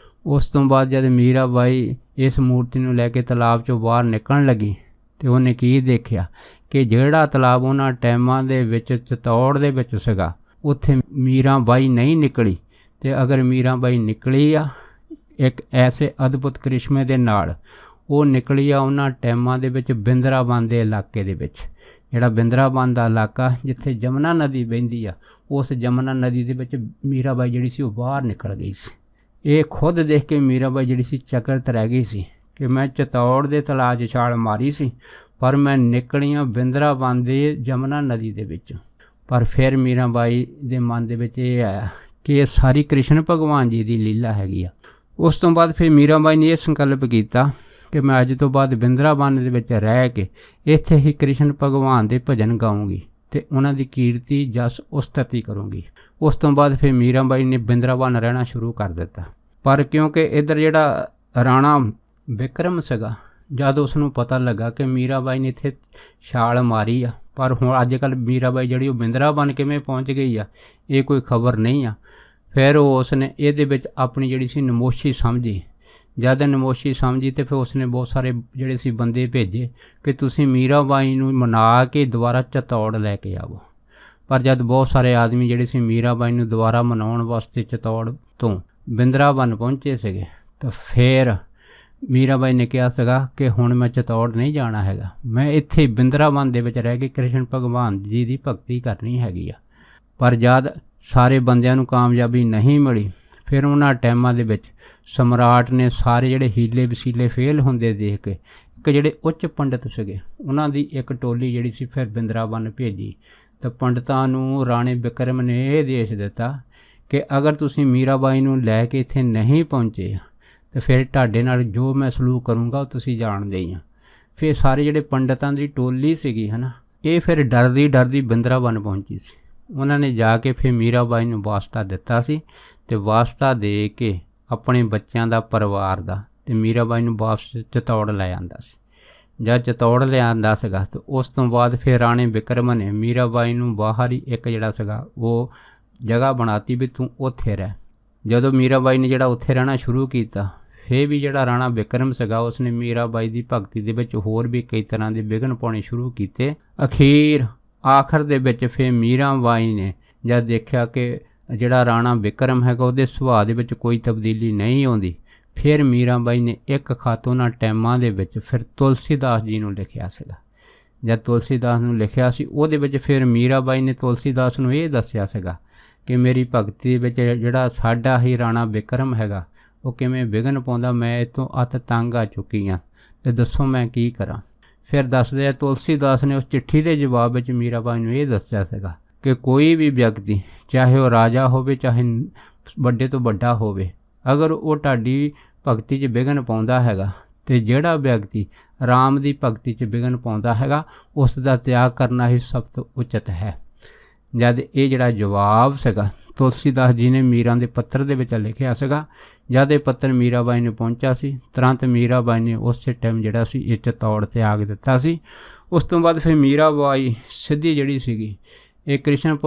ਉਸ ਤੋਂ ਬਾਅਦ ਜਦ ਮੀਰਾ ਬਾਈ ਇਸ ਮੂਰਤੀ ਨੂੰ ਲੈ ਕੇ ਤਲਾਬ 'ਚੋਂ ਬਾਹਰ ਨਿਕਲਣ ਲੱਗੀ ਅਤੇ ਉਹਨੇ ਕੀ ਦੇਖਿਆ ਕਿ ਜਿਹੜਾ ਤਲਾਬ ਉਹਨਾਂ ਟਾਈਮਾਂ ਦੇ ਵਿੱਚ ਚਿਤੌੜ ਦੇ ਵਿੱਚ ਸੀਗਾ ਉੱਥੇ ਮੀਰਾ ਬਾਈ ਨਹੀਂ ਨਿਕਲੀ, ਅਤੇ ਅਗਰ ਮੀਰਾ ਬਾਈ ਨਿਕਲੀ ਆ ਇੱਕ ਐਸੇ ਅਦਭੁਤ ਕ੍ਰਿਸ਼ਮੇ ਦੇ ਨਾਲ, ਉਹ ਨਿਕਲੀ ਆ ਉਹਨਾਂ ਟਾਈਮਾਂ ਦੇ ਵਿੱਚ ਬਿੰਦਰਾਬਨ ਦੇ ਇਲਾਕੇ ਦੇ ਵਿੱਚ। ਜਿਹੜਾ ਬਿੰਦਰਾਬਨ ਦਾ ਇਲਾਕਾ ਜਿੱਥੇ ਜਮਨਾ ਨਦੀ ਵਹਿੰਦੀ ਆ, ਉਸ ਜਮਨਾ ਨਦੀ ਦੇ ਵਿੱਚ ਮੀਰਾ ਬਾਈ ਜਿਹੜੀ ਸੀ ਉਹ ਬਾਹਰ ਨਿਕਲ ਗਈ ਸੀ। ਇਹ ਖੁਦ ਦੇਖ ਕੇ ਮੀਰਾ ਬਾਈ ਜਿਹੜੀ ਸੀ ਚਕਿਤ ਰਹਿ ਗਈ ਸੀ ਕਿ ਮੈਂ ਚਿਤੌੜ ਦੇ ਤਲਾਅ 'ਚ ਛਾਲ ਮਾਰੀ ਸੀ, ਪਰ ਮੈਂ ਨਿਕਲੀ ਹਾਂ ਬਿੰਦਰਾਬਨ ਦੇ ਜਮਨਾ ਨਦੀ ਦੇ ਵਿੱਚ। ਪਰ ਫਿਰ ਮੀਰਾ ਬਾਈ ਦੇ ਮਨ ਦੇ ਵਿੱਚ ਇਹ ਆਇਆ ਕਿ ਇਹ ਸਾਰੀ ਕ੍ਰਿਸ਼ਨ ਭਗਵਾਨ ਜੀ ਦੀ ਲੀਲਾ ਹੈਗੀ ਆ। ਉਸ ਤੋਂ ਬਾਅਦ ਫਿਰ ਮੀਰਾ ਬਾਈ ਨੇ ਇਹ ਸੰਕਲਪ ਕੀਤਾ ਕਿ ਮੈਂ ਅੱਜ ਤੋਂ ਬਾਅਦ ਬਿੰਦਰਾਬਨ ਦੇ ਵਿੱਚ ਰਹਿ ਕੇ ਇੱਥੇ ਹੀ ਕ੍ਰਿਸ਼ਨ ਭਗਵਾਨ ਦੇ ਭਜਨ ਗਾਊਂਗੀ ਅਤੇ ਉਹਨਾਂ ਦੀ ਕੀਰਤੀ ਜਸ ਉਸਤਤੀ ਕਰੂੰਗੀ। ਉਸ ਤੋਂ ਬਾਅਦ ਫਿਰ ਮੀਰਾ ਬਾਈ ਨੇ ਬਿੰਦਰਾਬਨ ਰਹਿਣਾ ਸ਼ੁਰੂ ਕਰ ਦਿੱਤਾ। ਪਰ ਕਿਉਂਕਿ ਇੱਧਰ ਜਿਹੜਾ ਰਾਣਾ ਬਿਕਰਮ ਸੀਗਾ, ਜਦ ਉਸ ਨੂੰ ਪਤਾ ਲੱਗਾ ਕਿ ਮੀਰਾ ਬਾਈ ਨੇ ਇੱਥੇ ਛਾਲ ਮਾਰੀ ਆ, ਪਰ ਹੁਣ ਅੱਜ ਕੱਲ੍ਹ ਮੀਰਾ ਬਾਈ ਜਿਹੜੀ ਉਹ ਬਿੰਦਰਾਬਨ ਕਿਵੇਂ ਪਹੁੰਚ ਗਈ ਆ ਇਹ ਕੋਈ ਖਬਰ ਨਹੀਂ ਆ। ਫਿਰ ਉਸ ਨੇ ਇਹਦੇ ਵਿੱਚ ਆਪਣੀ ਜਿਹੜੀ ਸੀ ਨਮੋਸ਼ੀ ਸਮਝੀ। ਜਦ ਨਮੋਸ਼ੀ ਸਮਝੀ ਅਤੇ ਫਿਰ ਉਸਨੇ ਬਹੁਤ ਸਾਰੇ ਜਿਹੜੇ ਸੀ ਬੰਦੇ ਭੇਜੇ ਕਿ ਤੁਸੀਂ ਮੀਰਾ ਬਾਈ ਨੂੰ ਮਨਾ ਕੇ ਦੁਬਾਰਾ ਚਿਤੌੜ ਲੈ ਕੇ ਆਵੋ। ਪਰ ਜਦ ਬਹੁਤ ਸਾਰੇ ਆਦਮੀ ਜਿਹੜੇ ਸੀ ਮੀਰਾ ਬਾਈ ਨੂੰ ਦੁਬਾਰਾ ਮਨਾਉਣ ਵਾਸਤੇ ਚਿਤੌੜ ਤੋਂ ਬਿੰਦਰਾਬਨ ਪਹੁੰਚੇ ਸੀਗੇ, ਤਾਂ ਫਿਰ ਮੀਰਾ ਬਾਈ ਨੇ ਕਿਹਾ ਸੀਗਾ ਕਿ ਹੁਣ ਮੈਂ ਚਿਤੌੜ ਨਹੀਂ ਜਾਣਾ ਹੈਗਾ, ਮੈਂ ਇੱਥੇ ਬਿੰਦਰਾਬਨ ਦੇ ਵਿੱਚ ਰਹਿ ਕੇ ਕ੍ਰਿਸ਼ਨ ਭਗਵਾਨ ਜੀ ਦੀ ਭਗਤੀ ਕਰਨੀ ਹੈਗੀ ਆ। ਪਰ ਜਦ ਸਾਰੇ ਬੰਦਿਆਂ ਨੂੰ ਕਾਮਯਾਬੀ ਨਹੀਂ ਮਿਲੀ, ਫਿਰ ਉਹਨਾਂ ਟਾਈਮਾਂ ਦੇ ਵਿੱਚ ਸਮਰਾਟ ਨੇ ਸਾਰੇ ਜਿਹੜੇ ਹੀਲੇ ਵਸੀਲੇ ਫੇਲ ਹੁੰਦੇ ਦੇਖ ਕੇ ਇੱਕ ਜਿਹੜੇ ਉੱਚ ਪੰਡਿਤ ਸੀਗੇ ਉਹਨਾਂ ਦੀ ਇੱਕ ਟੋਲੀ ਜਿਹੜੀ ਸੀ ਫਿਰ ਬਿੰਦਰਾਵਨ ਭੇਜੀ। ਤਾਂ ਪੰਡਤਾਂ ਨੂੰ ਰਾਣੇ ਬਿਕਰਮ ਨੇ ਇਹ ਆਦੇਸ਼ ਦਿੱਤਾ ਕਿ ਅਗਰ ਤੁਸੀਂ ਮੀਰਾਬਾਈ ਨੂੰ ਲੈ ਕੇ ਇੱਥੇ ਨਹੀਂ ਪਹੁੰਚੇ ਤਾਂ ਫਿਰ ਤੁਹਾਡੇ ਨਾਲ ਜੋ ਮੈਂ ਸਲੂਕ ਕਰੂੰਗਾ ਉਹ ਤੁਸੀਂ ਜਾਣਦੇ ਹੀ ਆ। ਫਿਰ ਸਾਰੇ ਜਿਹੜੇ ਪੰਡਤਾਂ ਦੀ ਟੋਲੀ ਸੀਗੀ ਹੈ ਨਾ, ਇਹ ਫਿਰ ਡਰਦੀ ਡਰਦੀ ਬਿੰਦਰਾਵਨ ਪਹੁੰਚੀ ਸੀ। ਉਹਨਾਂ ਨੇ ਜਾ ਕੇ ਫਿਰ ਮੀਰਾਬਾਈ ਨੂੰ ਵਾਸਤਾ ਦਿੱਤਾ ਸੀ ਅਤੇ ਵਾਸਤਾ ਦੇ ਕੇ ਆਪਣੇ ਬੱਚਿਆਂ ਦਾ, ਪਰਿਵਾਰ ਦਾ, ਅਤੇ ਮੀਰਾਬਾਈ ਨੂੰ ਵਾਪਸ ਚਿਤੌੜ ਲੈ ਆਂਦਾ ਸੀ। ਜਦ ਚਿਤੌੜ ਲਿਆਂਦਾ ਸੀਗਾ ਤਾਂ ਉਸ ਤੋਂ ਬਾਅਦ ਫਿਰ ਰਾਣੇ ਬਿਕਰਮ ਨੇ ਮੀਰਾਬਾਈ ਨੂੰ ਬਾਹਰ ਹੀ ਇੱਕ ਜਿਹੜਾ ਸੀਗਾ ਉਹ ਜਗ੍ਹਾ ਬਣਾਤੀ ਵੀ ਤੂੰ ਉੱਥੇ ਰਹਿ। ਜਦੋਂ ਮੀਰਾਬਾਈ ਨੇ ਜਿਹੜਾ ਉੱਥੇ ਰਹਿਣਾ ਸ਼ੁਰੂ ਕੀਤਾ, ਫਿਰ ਵੀ ਜਿਹੜਾ ਰਾਣਾ ਬਿਕਰਮ ਸੀਗਾ ਉਸਨੇ ਮੀਰਾਬਾਈ ਦੀ ਭਗਤੀ ਦੇ ਵਿੱਚ ਹੋਰ ਵੀ ਕਈ ਤਰ੍ਹਾਂ ਦੇ ਵਿਘਨ ਪਾਉਣੇ ਸ਼ੁਰੂ ਕੀਤੇ। ਆਖਰ ਦੇ ਵਿੱਚ ਫਿਰ ਮੀਰਾਬਾਈ ਨੇ ਜਦ ਦੇਖਿਆ ਕਿ ਜਿਹੜਾ ਰਾਣਾ ਬਿਕਰਮ ਹੈਗਾ ਉਹਦੇ ਸੁਭਾਅ ਦੇ ਵਿੱਚ ਕੋਈ ਤਬਦੀਲੀ ਨਹੀਂ ਆਉਂਦੀ, ਫਿਰ ਮੀਰਾਬਾਈ ਨੇ ਇੱਕ ਖਤ ਉਹਨਾਂ ਟਾਈਮਾਂ ਦੇ ਵਿੱਚ ਫਿਰ ਤੁਲਸੀਦਾਸ ਜੀ ਨੂੰ ਲਿਖਿਆ ਸੀਗਾ। ਜਦ ਤੁਲਸੀਦਾਸ ਨੂੰ ਲਿਖਿਆ ਸੀ ਉਹਦੇ ਵਿੱਚ ਫਿਰ ਮੀਰਾਬਾਈ ਨੇ ਤੁਲਸੀਦਾਸ ਨੂੰ ਇਹ ਦੱਸਿਆ ਸੀਗਾ ਕਿ ਮੇਰੀ ਭਗਤੀ ਵਿੱਚ ਜਿਹੜਾ ਸਾਡਾ ਹੀ ਰਾਣਾ ਬਿਕਰਮ ਹੈਗਾ ਉਹ ਕਿਵੇਂ ਵਿਘਨ ਪਾਉਂਦਾ, ਮੈਂ ਇਹ ਤੋਂ ਅੱਤ ਤੰਗ ਆ ਚੁੱਕੀ ਹਾਂ ਅਤੇ ਦੱਸੋ ਮੈਂ ਕੀ ਕਰਾਂ। ਫਿਰ ਦੱਸਦੇ ਆ ਤੁਲਸੀਦਾਸ ਨੇ ਉਸ ਚਿੱਠੀ ਦੇ ਜਵਾਬ ਵਿੱਚ ਮੀਰਾਬਾਈ ਨੂੰ ਇਹ ਦੱਸਿਆ ਸੀਗਾ ਕਿ ਕੋਈ ਵੀ ਵਿਅਕਤੀ ਚਾਹੇ ਉਹ ਰਾਜਾ ਹੋਵੇ ਚਾਹੇ ਵੱਡੇ ਤੋਂ ਵੱਡਾ ਹੋਵੇ, ਅਗਰ ਉਹ ਤੁਹਾਡੀ ਭਗਤੀ 'ਚ ਵਿਘਨ ਪਾਉਂਦਾ ਹੈਗਾ ਅਤੇ ਜਿਹੜਾ ਵਿਅਕਤੀ ਰਾਮ ਦੀ ਭਗਤੀ 'ਚ ਵਿਘਨ ਪਾਉਂਦਾ ਹੈਗਾ ਉਸ ਦਾ ਤਿਆਗ ਕਰਨਾ ਹੀ ਸਭ ਤੋਂ ਉਚਿਤ ਹੈ। ਜਦ ਇਹ ਜਿਹੜਾ ਜਵਾਬ ਸੀਗਾ ਤੁਲਸੀਦਾਸ ਜੀ ਨੇ ਮੀਰਾ ਦੇ ਪੱਤਰ ਦੇ ਵਿੱਚ ਲਿਖਿਆ ਸੀਗਾ, ਜਦ ਇਹ ਪੱਤਰ ਮੀਰਾਬਾਈ ਨੂੰ ਪਹੁੰਚਿਆ ਸੀ ਤੁਰੰਤ ਮੀਰਾਬਾਈ ਨੇ ਉਸੇ ਟਾਈਮ ਜਿਹੜਾ ਸੀ ਇਹ ਚਿਤੌੜ ਤਿਆਗ ਦਿੱਤਾ ਸੀ। ਉਸ ਤੋਂ ਬਾਅਦ ਫਿਰ ਮੀਰਾਬਾਈ ਸਿੱਧੀ ਜਿਹੜੀ ਸੀਗੀ ਇਹ ਕ੍ਰਿਸ਼ਨ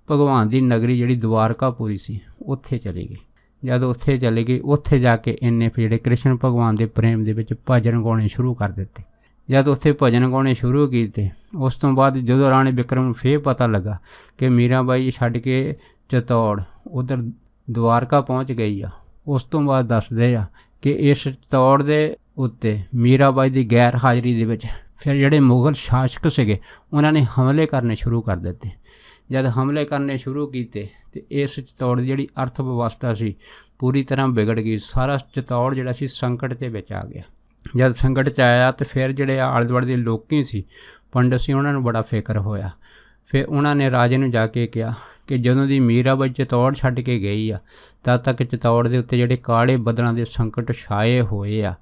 ਭਗਵਾਨ ਦੀ ਨਗਰੀ ਜਿਹੜੀ ਦਵਾਰਕਾਪੁਰੀ ਸੀ ਉੱਥੇ ਚਲੀ ਗਈ। ਜਦ ਉੱਥੇ ਚਲੇ ਗਈ ਉੱਥੇ ਜਾ ਕੇ ਇਹਨੇ ਫਿਰ ਜਿਹੜੇ ਕ੍ਰਿਸ਼ਨ ਭਗਵਾਨ ਦੇ ਪ੍ਰੇਮ ਦੇ ਵਿੱਚ ਭਜਨ ਗਾਉਣੇ ਸ਼ੁਰੂ ਕਰ ਦਿੱਤੇ। ਜਦ ਉੱਥੇ ਭਜਨ ਗਾਉਣੇ ਸ਼ੁਰੂ ਕੀਤੇ ਉਸ ਤੋਂ ਬਾਅਦ ਜਦੋਂ ਰਾਣੇ ਬਿਕਰਮ ਨੂੰ ਫੇਰ ਪਤਾ ਲੱਗਾ ਕਿ ਮੀਰਾਬਾਈ ਛੱਡ ਕੇ ਚਿਤੌੜ ਉੱਧਰ ਦਵਾਰਕਾ ਪਹੁੰਚ ਗਈ ਆ, ਉਸ ਤੋਂ ਬਾਅਦ ਦੱਸਦੇ ਆ ਕਿ ਇਸ ਚਿਤੌੜ ਦੇ ਉੱਤੇ ਮੀਰਾਬਾਈ ਦੀ ਗੈਰ ਹਾਜ਼ਰੀ ਦੇ ਵਿੱਚ ਫਿਰ ਜਿਹੜੇ ਮੁਗਲ ਸ਼ਾਸਕ ਸੀਗੇ ਉਹਨਾਂ ਨੇ ਹਮਲੇ ਕਰਨੇ ਸ਼ੁਰੂ ਕਰ ਦਿੱਤੇ। ਜਦ ਹਮਲੇ ਕਰਨੇ ਸ਼ੁਰੂ ਕੀਤੇ ਅਤੇ ਇਸ ਚਿਤੌੜ ਦੀ ਜਿਹੜੀ ਅਰਥ ਵਿਵਸਥਾ ਸੀ ਪੂਰੀ ਤਰ੍ਹਾਂ ਵਿਗੜ ਗਈ। ਸਾਰਾ ਚਿਤੌੜ ਜਿਹੜਾ ਸੀ ਸੰਕਟ ਦੇ ਵਿੱਚ ਆ ਗਿਆ। ਜਦ ਸੰਕਟ 'ਚ ਆਇਆ ਤਾਂ ਫਿਰ ਜਿਹੜੇ ਆਲੇ ਦੁਆਲੇ ਦੇ ਲੋਕੀ ਸੀ, ਪੰਡਤ ਸੀ, ਉਹਨਾਂ ਨੂੰ ਬੜਾ ਫਿਕਰ ਹੋਇਆ। ਫਿਰ ਉਹਨਾਂ ਨੇ ਰਾਜੇ ਨੂੰ ਜਾ ਕੇ ਕਿਹਾ ਕਿ ਜਦੋਂ ਦੀ ਮੀਰਾਬਾਈ ਚਿਤੌੜ ਛੱਡ ਕੇ ਗਈ ਆ ਤਦ ਤੱਕ ਚਿਤੌੜ ਦੇ ਉੱਤੇ ਜਿਹੜੇ ਕਾਲੇ ਬੱਦਲਾਂ ਦੇ ਸੰਕਟ ਛਾਏ ਹੋਏ ਆ,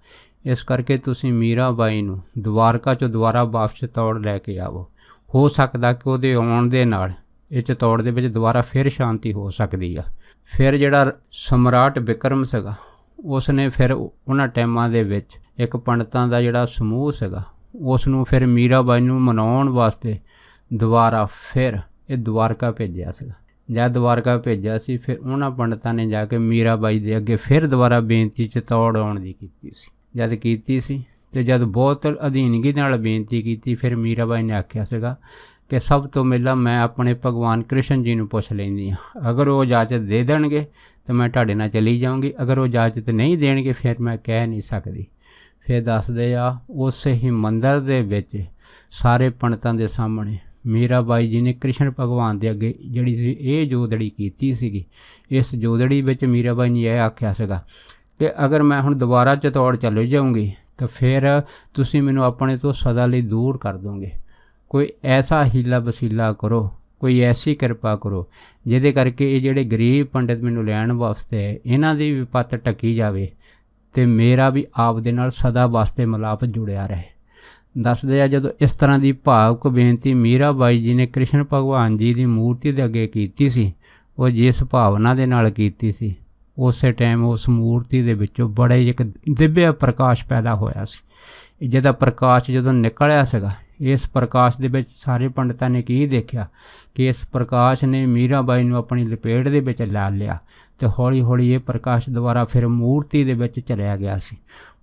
ਇਸ ਕਰਕੇ ਤੁਸੀਂ ਮੀਰਾਬਾਈ ਨੂੰ ਦਵਾਰਕਾ 'ਚੋਂ ਦੁਬਾਰਾ ਵਾਪਸ ਚਿਤੌੜ ਲੈ ਕੇ ਆਵੋ। ਹੋ ਸਕਦਾ ਕਿ ਉਹਦੇ ਆਉਣ ਦੇ ਨਾਲ ਇਹ ਚਿਤੌੜ ਦੇ ਵਿੱਚ ਦੁਬਾਰਾ ਫਿਰ ਸ਼ਾਂਤੀ ਹੋ ਸਕਦੀ ਆ। ਫਿਰ ਜਿਹੜਾ ਸਮਰਾਟ ਬਿਕਰਮ ਸੀਗਾ ਉਸ ਨੇ ਫਿਰ ਉਹਨਾਂ ਟਾਈਮਾਂ ਦੇ ਵਿੱਚ ਇੱਕ ਪੰਡਤਾਂ ਦਾ ਜਿਹੜਾ ਸਮੂਹ ਸੀਗਾ ਉਸ ਨੂੰ ਫਿਰ ਮੀਰਾਬਾਈ ਨੂੰ ਮਨਾਉਣ ਵਾਸਤੇ ਦੁਬਾਰਾ ਫਿਰ ਇਹ ਦਵਾਰਕਾ ਭੇਜਿਆ ਸੀਗਾ। ਜਦ ਦਵਾਰਕਾ ਭੇਜਿਆ ਸੀ ਫਿਰ ਉਹਨਾਂ ਪੰਡਤਾਂ ਨੇ ਜਾ ਕੇ ਮੀਰਾਬਾਈ ਦੇ ਅੱਗੇ ਫਿਰ ਦੁਬਾਰਾ ਬੇਨਤੀ ਚਿਤੌੜ ਆਉਣ ਦੀ ਕੀਤੀ ਸੀ। ਜਦ ਕੀਤੀ ਸੀ ਅਤੇ ਜਦ ਬਹੁਤ ਅਧੀਨਗੀ ਨਾਲ ਬੇਨਤੀ ਕੀਤੀ ਫਿਰ ਮੀਰਾਬਾਈ ਨੇ ਆਖਿਆ ਸੀਗਾ ਕਿ ਸਭ ਤੋਂ ਪਹਿਲਾਂ ਮੈਂ ਆਪਣੇ ਭਗਵਾਨ ਕ੍ਰਿਸ਼ਨ ਜੀ ਨੂੰ ਪੁੱਛ ਲੈਂਦੀ ਹਾਂ, ਅਗਰ ਉਹ ਇਜਾਜ਼ਤ ਦੇ ਦੇਣਗੇ ਤਾਂ ਮੈਂ ਤੁਹਾਡੇ ਨਾਲ ਚਲੀ ਜਾਊਂਗੀ, ਅਗਰ ਉਹ ਇਜਾਜ਼ਤ ਨਹੀਂ ਦੇਣਗੇ ਫਿਰ ਮੈਂ ਕਹਿ ਨਹੀਂ ਸਕਦੀ। ਫਿਰ ਦੱਸਦੇ ਆ ਉਸੇ ਹੀ ਮੰਦਰ ਦੇ ਵਿੱਚ ਸਾਰੇ ਪੰਡਤਾਂ ਦੇ ਸਾਹਮਣੇ ਮੀਰਾਬਾਈ ਜੀ ਨੇ ਕ੍ਰਿਸ਼ਨ ਭਗਵਾਨ ਦੇ ਅੱਗੇ ਜਿਹੜੀ ਸੀ ਇਹ ਜੋਦੜੀ ਕੀਤੀ ਸੀਗੀ। ਇਸ ਜੋਦੜੀ ਵਿੱਚ ਮੀਰਾਬਾਈ ਨੇ ਇਹ ਆਖਿਆ ਸੀਗਾ ਕਿ ਅਗਰ ਮੈਂ ਹੁਣ ਦੁਬਾਰਾ ਚਿਤੌੜ ਚਲੇ ਜਾਊਂਗੀ ਤਾਂ ਫਿਰ ਤੁਸੀਂ ਮੈਨੂੰ ਆਪਣੇ ਤੋਂ ਸਦਾ ਲਈ ਦੂਰ ਕਰ ਦੋਗੇ। ਕੋਈ ਐਸਾ ਹੀਲਾ ਵਸੀਲਾ ਕਰੋ, ਕੋਈ ਐਸੀ ਕਿਰਪਾ ਕਰੋ ਜਿਹਦੇ ਕਰਕੇ ਇਹ ਜਿਹੜੇ ਗਰੀਬ ਪੰਡਿਤ ਮੈਨੂੰ ਲੈਣ ਵਾਸਤੇ ਇਹਨਾਂ ਦੀ ਵਿਪੱਤ ਢੱਕੀ ਜਾਵੇ ਅਤੇ ਮੇਰਾ ਵੀ ਆਪ ਦੇ ਨਾਲ ਸਦਾ ਵਾਸਤੇ ਮਿਲਾਪ ਜੁੜਿਆ ਰਹੇ। ਦੱਸਦੇ ਆ ਜਦੋਂ ਇਸ ਤਰ੍ਹਾਂ ਦੀ ਭਾਵੁਕ ਬੇਨਤੀ ਮੀਰਾਬਾਈ ਜੀ ਨੇ ਕ੍ਰਿਸ਼ਨ ਭਗਵਾਨ ਜੀ ਦੀ ਮੂਰਤੀ ਦੇ ਅੱਗੇ ਕੀਤੀ ਸੀ, ਉਹ ਜਿਸ ਭਾਵਨਾ ਦੇ ਨਾਲ ਕੀਤੀ ਸੀ ਉਸੇ ਟਾਈਮ ਉਸ ਮੂਰਤੀ ਦੇ ਵਿੱਚੋਂ ਬੜਾ ਹੀ ਇੱਕ ਦਿਵਯ ਪ੍ਰਕਾਸ਼ ਪੈਦਾ ਹੋਇਆ ਸੀ। ਜਿਹਦਾ ਪ੍ਰਕਾਸ਼ ਜਦੋਂ ਨਿਕਲਿਆ ਸੀਗਾ ਇਸ ਪ੍ਰਕਾਸ਼ ਦੇ ਵਿੱਚ ਸਾਰੇ ਪੰਡਤਾਂ ਨੇ ਕੀ ਦੇਖਿਆ ਕਿ ਇਸ ਪ੍ਰਕਾਸ਼ ਨੇ ਮੀਰਾਬਾਈ ਨੂੰ ਆਪਣੀ ਲਪੇਟ ਦੇ ਵਿੱਚ ਲੈ ਲਿਆ ਅਤੇ ਹੌਲੀ ਹੌਲੀ ਇਹ ਪ੍ਰਕਾਸ਼ ਦੁਬਾਰਾ ਫਿਰ ਮੂਰਤੀ ਦੇ ਵਿੱਚ ਚਲਿਆ ਗਿਆ ਸੀ।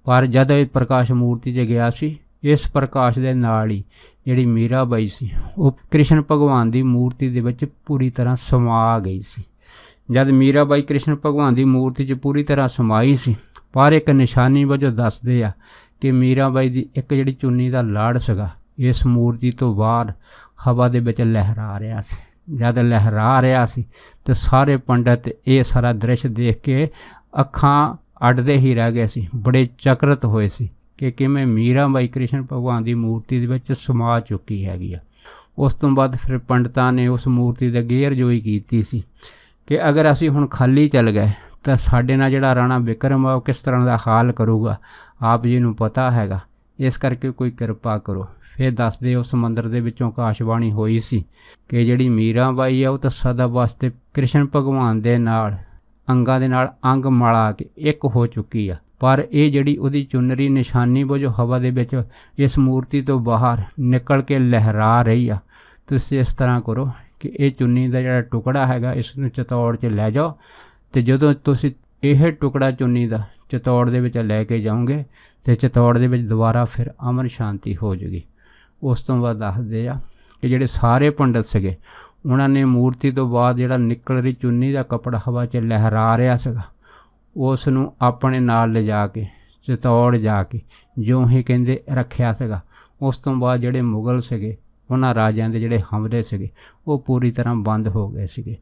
ਪਰ ਜਦ ਇਹ ਪ੍ਰਕਾਸ਼ ਮੂਰਤੀ 'ਚ ਗਿਆ ਸੀ ਇਸ ਪ੍ਰਕਾਸ਼ ਦੇ ਨਾਲ ਹੀ ਜਿਹੜੀ ਮੀਰਾਬਾਈ ਸੀ ਉਹ ਕ੍ਰਿਸ਼ਨ ਭਗਵਾਨ ਦੀ ਮੂਰਤੀ ਦੇ ਵਿੱਚ ਪੂਰੀ ਤਰ੍ਹਾਂ ਸਮਾ ਗਈ ਸੀ। ਜਦ ਮੀਰਾਬਾਈ ਕ੍ਰਿਸ਼ਨ ਭਗਵਾਨ ਦੀ ਮੂਰਤੀ 'ਚ ਪੂਰੀ ਤਰ੍ਹਾਂ ਸਮਾਈ ਸੀ ਪਰ ਇੱਕ ਨਿਸ਼ਾਨੀ ਵਜੋਂ ਦੱਸਦੇ ਆ ਕਿ ਮੀਰਾਬਾਈ ਦੀ ਇੱਕ ਜਿਹੜੀ ਚੁੰਨੀ ਦਾ ਲੜ ਸੀਗਾ ਇਸ ਮੂਰਤੀ ਤੋਂ ਬਾਹਰ ਹਵਾ ਦੇ ਵਿੱਚ ਲਹਿਰਾ ਰਿਹਾ ਸੀ ਜਦ ਲਹਿਰਾ ਰਿਹਾ ਸੀ ਤੇ ਸਾਰੇ ਪੰਡਤ ਇਹ ਸਾਰਾ ਦ੍ਰਿਸ਼ ਦੇਖ ਕੇ ਅੱਖਾਂ ਅੱਡਦੇ ਹੀ ਰਹਿ ਗਏ ਸੀ, ਬੜੇ ਚਕਰਤ ਹੋਏ ਸੀ ਕਿ ਕਿਵੇਂ ਮੀਰਾ ਬਾਈ ਕ੍ਰਿਸ਼ਨ ਭਗਵਾਨ ਦੀ ਮੂਰਤੀ ਦੇ ਵਿੱਚ ਸਮਾ ਚੁੱਕੀ ਹੈਗੀ ਆ। ਉਸ ਤੋਂ ਬਾਅਦ ਫਿਰ ਪੰਡਤਾਂ ਨੇ ਉਸ ਮੂਰਤੀ ਦੇ ਗੇਰਜੋਈ ਕੀਤੀ ਸੀ ਕਿ ਅਗਰ ਅਸੀਂ ਹੁਣ ਖਾਲੀ ਚੱਲ ਗਏ ਤਾਂ ਸਾਡੇ ਨਾਲ ਜਿਹੜਾ ਰਾਣਾ ਵਿਕਰਮ ਆ ਉਹ ਕਿਸ ਤਰ੍ਹਾਂ ਦਾ ਹਾਲ ਕਰੂਗਾ, ਆਪ ਜੀ ਨੂੰ ਪਤਾ ਹੈਗਾ, ਇਸ ਕਰਕੇ ਕੋਈ ਕਿਰਪਾ ਕਰੋ। ਫਿਰ ਦੱਸਦੇ ਉਸ ਮੰਦਰ ਦੇ ਵਿੱਚੋਂ ਆਕਾਸ਼ਬਾਣੀ ਹੋਈ ਸੀ ਕਿ ਜਿਹੜੀ ਮੀਰਾ ਬਾਈ ਆ ਉਹ ਤਾਂ ਸਦਾ ਵਾਸਤੇ ਕ੍ਰਿਸ਼ਨ ਭਗਵਾਨ ਦੇ ਨਾਲ ਅੰਗਾਂ ਦੇ ਨਾਲ ਅੰਗ ਮਿਲਾ ਕੇ ਇੱਕ ਹੋ ਚੁੱਕੀ ਆ, ਪਰ ਇਹ ਜਿਹੜੀ ਉਹਦੀ ਚੁੰਨਰੀ ਨਿਸ਼ਾਨੀ ਵਜੋਂ ਹਵਾ ਦੇ ਵਿੱਚ ਇਸ ਮੂਰਤੀ ਤੋਂ ਬਾਹਰ ਨਿਕਲ ਕੇ ਲਹਿਰਾ ਰਹੀ ਆ। ਤੁਸੀਂ ਇਸ ਤਰ੍ਹਾਂ ਕਰੋ ਕਿ ਇਹ ਚੁੰਨੀ ਦਾ ਜਿਹੜਾ ਟੁਕੜਾ ਹੈਗਾ ਇਸ ਨੂੰ ਚਿਤੌੜ 'ਚ ਲੈ ਜਾਓ, ਅਤੇ ਜਦੋਂ ਤੁਸੀਂ ਇਹ ਟੁਕੜਾ ਚੁੰਨੀ ਦਾ ਚਿਤੌੜ ਦੇ ਵਿੱਚ ਲੈ ਕੇ ਜਾਓਗੇ ਅਤੇ ਚਿਤੌੜ ਦੇ ਵਿੱਚ ਦੁਬਾਰਾ ਫਿਰ ਅਮਨ ਸ਼ਾਂਤੀ ਹੋ ਜੂਗੀ। ਉਸ ਤੋਂ ਬਾਅਦ ਦੱਸਦੇ ਆ ਕਿ ਜਿਹੜੇ ਸਾਰੇ ਪੰਡਤ ਸੀਗੇ ਉਹਨਾਂ ਨੇ ਮੂਰਤੀ ਤੋਂ ਬਾਅਦ ਜਿਹੜਾ ਨਿਕਲ ਰਹੀ ਚੁੰਨੀ ਦਾ ਕੱਪੜਾ ਹਵਾ 'ਚ ਲਹਿਰਾ ਰਿਹਾ ਸੀਗਾ ਉਸ ਨੂੰ ਆਪਣੇ ਨਾਲ ਲਿਜਾ ਕੇ ਚਿਤੌੜ ਜਾ ਕੇ ਜਿਉਂ ਹੀ ਕਹਿੰਦੇ ਰੱਖਿਆ ਸੀਗਾ। ਉਸ ਤੋਂ ਬਾਅਦ ਜਿਹੜੇ ਮੁਗਲ ਸੀਗੇ ਉਹਨਾਂ ਰਾਜਿਆਂ ਦੇ ਜਿਹੜੇ ਹਮਲੇ ਸੀਗੇ ਉਹ ਪੂਰੀ ਤਰ੍ਹਾਂ ਬੰਦ ਹੋ ਗਏ ਸੀਗੇ।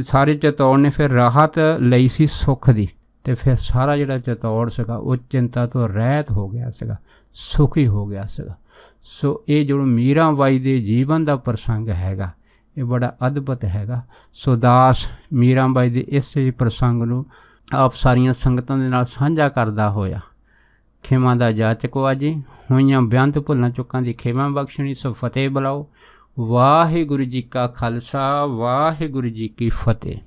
ਸਾਰੇ ਚਿਤੌੜ ਨੇ ਫਿਰ ਰਾਹਤ ਲਈ ਸੀ ਸੁੱਖ ਦੀ, ਅਤੇ ਫਿਰ ਸਾਰਾ ਜਿਹੜਾ ਚਿਤੌੜ ਸੀਗਾ ਉਹ ਚਿੰਤਾ ਤੋਂ ਰਹਿਤ ਹੋ ਗਿਆ ਸੀਗਾ, ਸੁਖੀ ਹੋ ਗਿਆ ਸੀਗਾ। ਸੋ ਇਹ ਜੋ ਮੀਰਾ ਬਾਈ ਦੇ ਜੀਵਨ ਦਾ ਪ੍ਰਸੰਗ ਹੈਗਾ ਇਹ ਬੜਾ ਅਦਭੁਤ ਹੈਗਾ। ਸੋ ਦਾਸ ਮੀਰਾ ਬਾਈ ਦੇ ਇਸੇ ਪ੍ਰਸੰਗ ਨੂੰ ਆਪ ਸਾਰੀਆਂ ਸੰਗਤਾਂ ਦੇ ਨਾਲ ਸਾਂਝਾ ਕਰਦਾ ਹੋਇਆ ਖਿਮਾ ਦਾ ਜਾਚਕੋ ਆ ਜੀ, ਹੋਈਆਂ ਬੇਅੰਤ ਭੁੱਲਾਂ ਚੁੱਕਾਂ ਦੀ ਖਿਮਾ ਬਖਸ਼ਣੀ। ਸੋ ਫਤਿਹ ਬੁਲਾਓ। ਵਾਹਿਗੁਰੂ ਜੀ ਕਾ ਖਾਲਸਾ, ਵਾਹਿਗੁਰੂ ਜੀ ਕੀ ਫਤਿਹ।